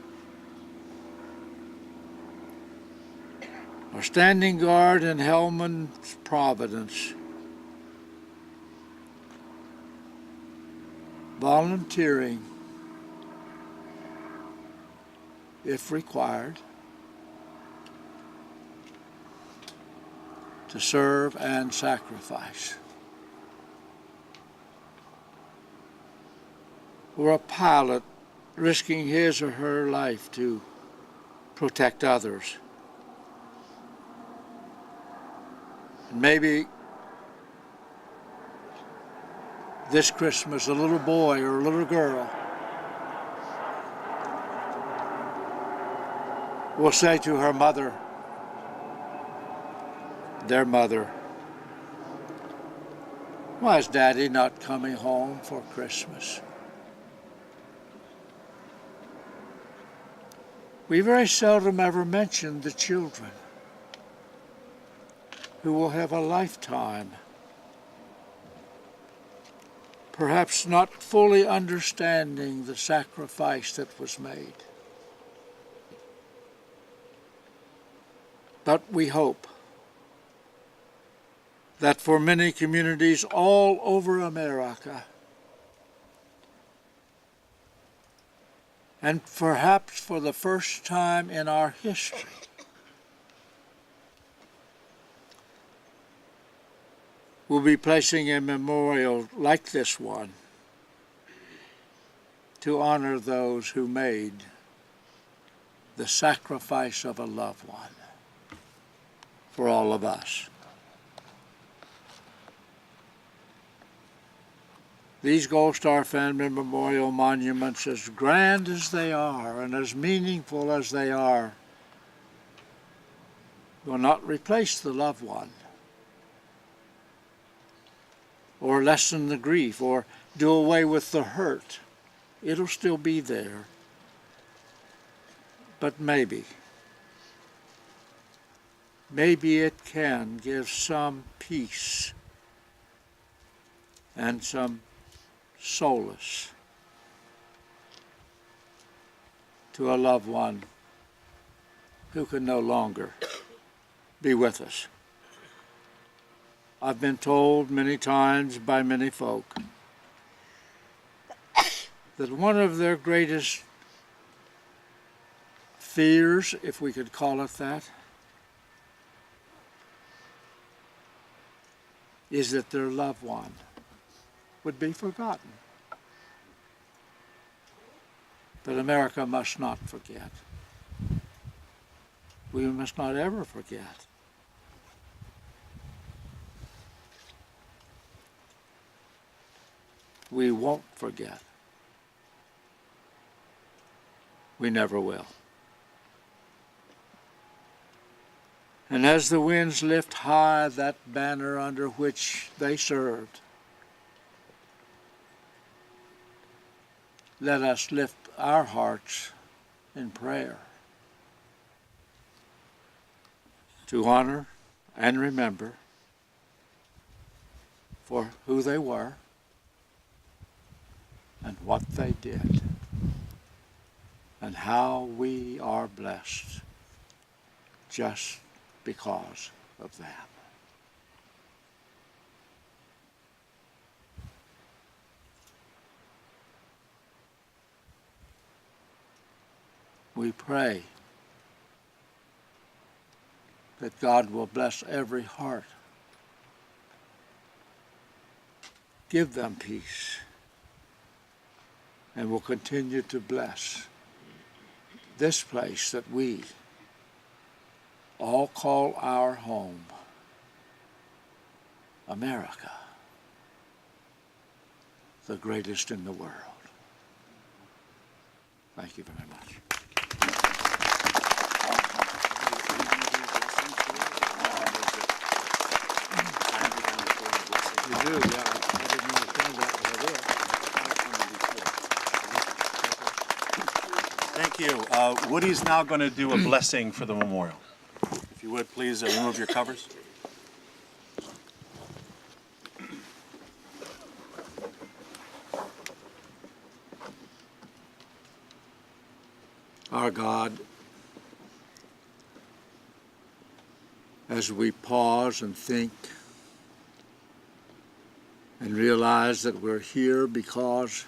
are standing guard in Hellman's Providence, volunteering, if required, to serve and sacrifice. Or a pilot risking his or her life to protect others. And maybe this Christmas, a little boy or a little girl will say to her mother, their mother, Why is Daddy not coming home for Christmas? We very seldom ever mention the children who will have a lifetime, perhaps not fully understanding the sacrifice that was made. But we hope that for many communities all over America, and perhaps for the first time in our history, we'll be placing a memorial like this one to honor those who made the sacrifice of a loved one for all of us. These Gold Star Family Memorial monuments, as grand as they are and as meaningful as they are, will not replace the loved one, or lessen the grief, or do away with the hurt. It'll still be there. But maybe it can give some peace and some solace to a loved one who can no longer be with us. I've been told many times by many folk that one of their greatest fears, if we could call it that, is that their loved one would be forgotten. But America must not forget. We must not ever forget. We won't forget. We never will. And as the winds lift high that banner under which they served, let us lift our hearts in prayer to honor and remember for who they were and what they did and how we are blessed just because of that. We pray that God will bless every heart. Give them peace, and will continue to bless this place that we all call our home, America, the greatest in the world. Thank you very much. You do, yeah. I didn't understand that, but I will. Thank you. Woody's now going to do a blessing for the memorial. If you would, please remove your covers. Our God, as we pause and think and realize that we're here because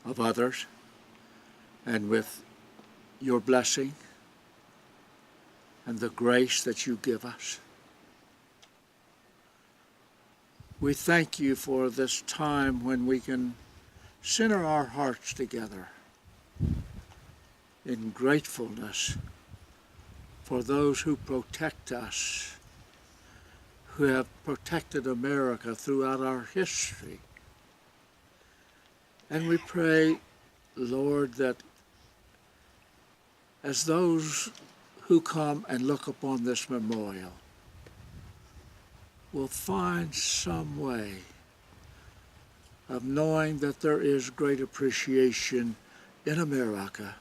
of others and with your blessing and the grace that you give us, we thank you for this time when we can center our hearts together in gratefulness for those who protect us, who have protected America throughout our history. And we pray, Lord, that as those who come and look upon this memorial will find some way of knowing that there is great appreciation in America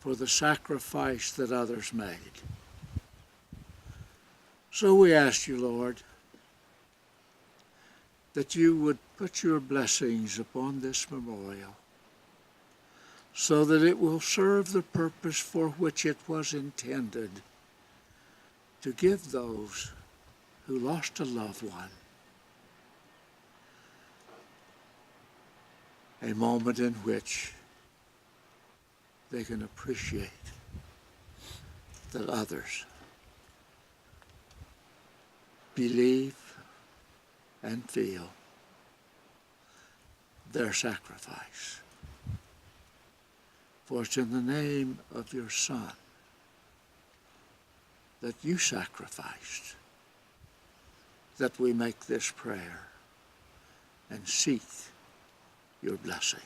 for the sacrifice that others made. So we ask you, Lord, that you would put your blessings upon this memorial so that it will serve the purpose for which it was intended, to give those who lost a loved one a moment in which they can appreciate that others believe and feel their sacrifice. For it's in the name of your Son that you sacrificed that we make this prayer and seek your blessing.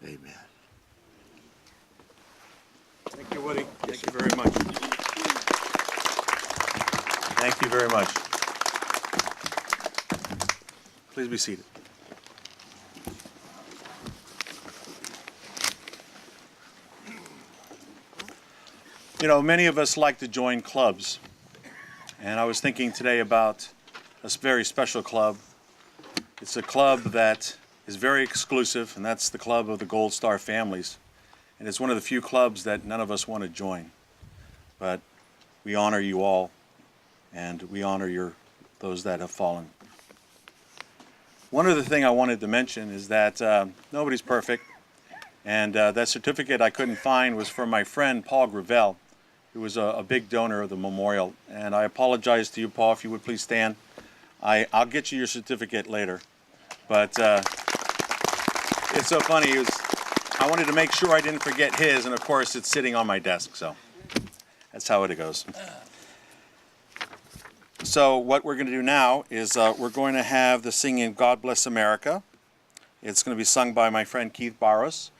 Amen. Thank you, Woody. Thank you very much. Thank you very much. Please be seated. You know, many of us like to join clubs, and I was thinking today about a very special club. It's a club that is very exclusive, and that's the club of the Gold Star families. And it's one of the few clubs that none of us want to join. But we honor you all, and we honor those that have fallen. One other thing I wanted to mention is that nobody's perfect, and that certificate I couldn't find was from my friend Paul Gravel, who was a big donor of the memorial. And I apologize to you, Paul, if you would please stand. I'll get you your certificate later. But it's so funny. I wanted to make sure I didn't forget his, and of course it's sitting on my desk, so that's how it goes. So what we're going to do now is we're going to have the singing God Bless America. It's going to be sung by my friend Keith Barros.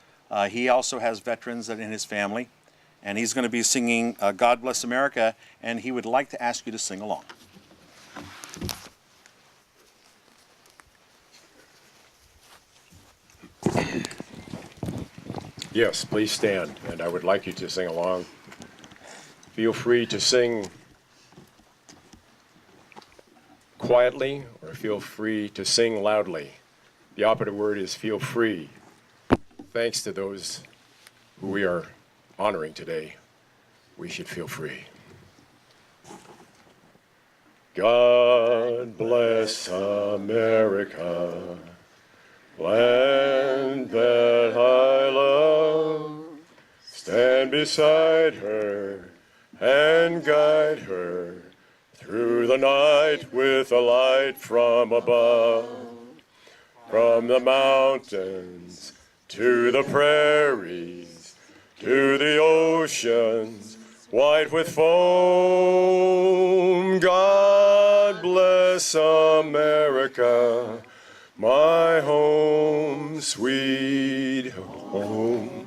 He also has veterans in his family, and he's going to be singing God Bless America, and he would like to ask you to sing along. Yes, please stand, and I would like you to sing along. Feel free to sing quietly, or feel free to sing loudly. The operative word is feel free. Thanks to those who we are honoring today, we should feel free. God bless America, land that I love. Stand beside her and guide her through the night with a light from above. From the mountains to the prairies, to the oceans white with foam. God bless America, my home, sweet home.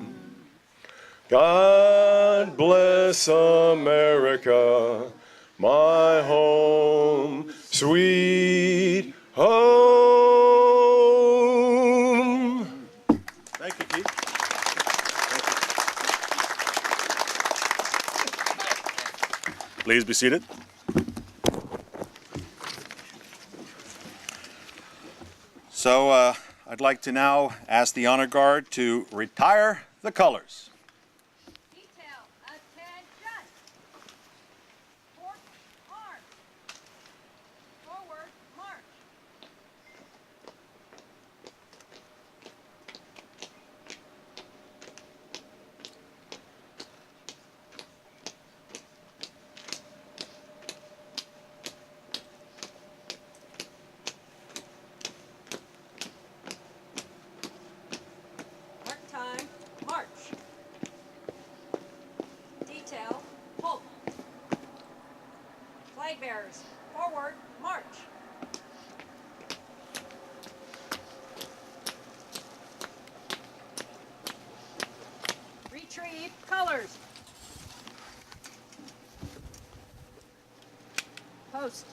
God bless America, my home, sweet home. Thank you, Keith. Please be seated. So I'd like to now ask the honor guard to retire the colors. Detail, attention. Port arms. Forward, march. Mark time, march. Detail, halt. Flag bearers, forward, march. Retrieve colors. Post.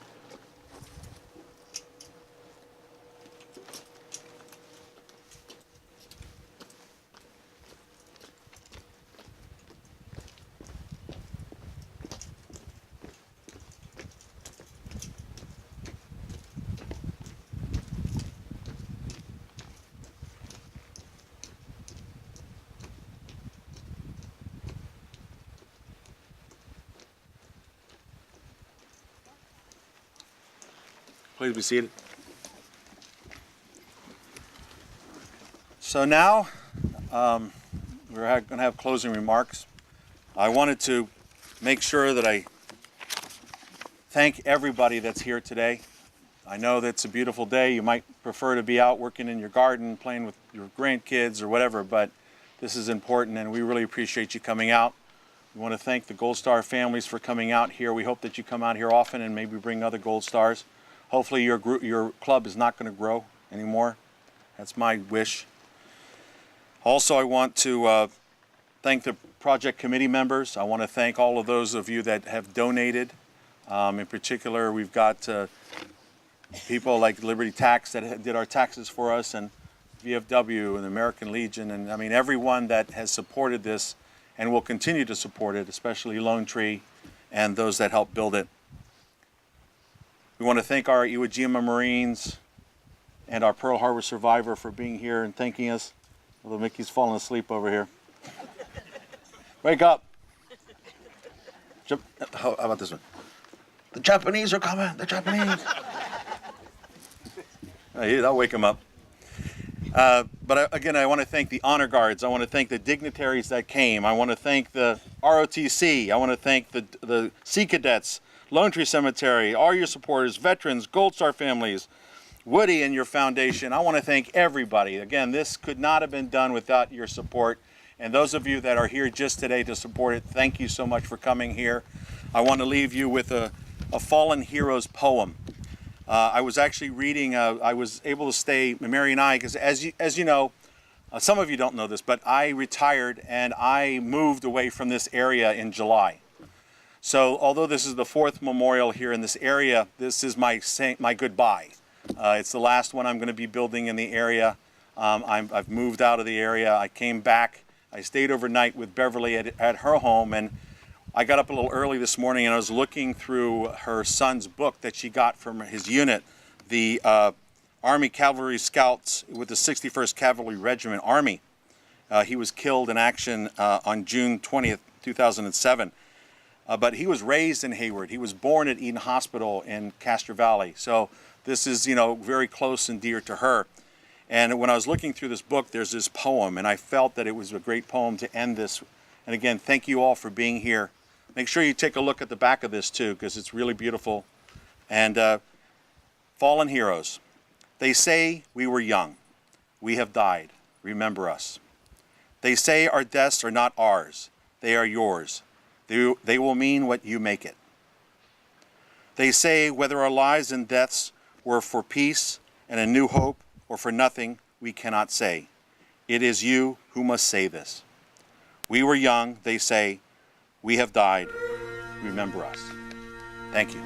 Please be seated. So now we're going to have closing remarks. I wanted to make sure that I thank everybody that's here today. I know that it's a beautiful day. You might prefer to be out working in your garden, playing with your grandkids or whatever, but this is important and we really appreciate you coming out. We want to thank the Gold Star families for coming out here. We hope that you come out here often and maybe bring other Gold Stars. Hopefully your club is not going to grow anymore. That's my wish. Also, I want to thank the project committee members. I want to thank all of those of you that have donated. In particular, we've got people like Liberty Tax that did our taxes for us, and VFW and the American Legion, and I mean everyone that has supported this and will continue to support it, especially Lone Tree and those that helped build it. We want to thank our Iwo Jima Marines and our Pearl Harbor survivor for being here and thanking us. Although Mickey's falling asleep over here. Wake up. How about this one? The Japanese are coming, the Japanese. I'll wake him up. But again, I want to thank the honor guards. I want to thank the dignitaries that came. I want to thank the ROTC. I want to thank the Sea Cadets, Lone Tree Cemetery, all your supporters, veterans, Gold Star families, Woody and your foundation. I want to thank everybody. Again, this could not have been done without your support. And those of you that are here just today to support it, thank you so much for coming here. I want to leave you with a fallen hero's poem. I was actually reading, I was able to stay, Mary and I, because as you know, some of you don't know this, but I retired and I moved away from this area in July. So although this is the 4th memorial here in this area, this is my goodbye. It's the last one I'm going to be building in the area. I've moved out of the area. I came back. I stayed overnight with Beverly at her home, and I got up a little early this morning and I was looking through her son's book that she got from his unit, the Army Cavalry Scouts with the 61st Cavalry Regiment Army. He was killed in action on June 20th, 2007. But he was raised in Hayward. He was born at Eden Hospital in Castro Valley. So this is, you know, very close and dear to her. And when I was looking through this book, there's this poem, and I felt that it was a great poem to end this. And again, thank you all for being here. Make sure you take a look at the back of this too, because it's really beautiful. And fallen heroes. They say we were young. We have died. Remember us. They say our deaths are not ours. They are yours. They will mean what you make it. They say whether our lives and deaths were for peace and a new hope or for nothing, we cannot say. It is you who must say this. We were young, they say. We have died. Remember us. Thank you.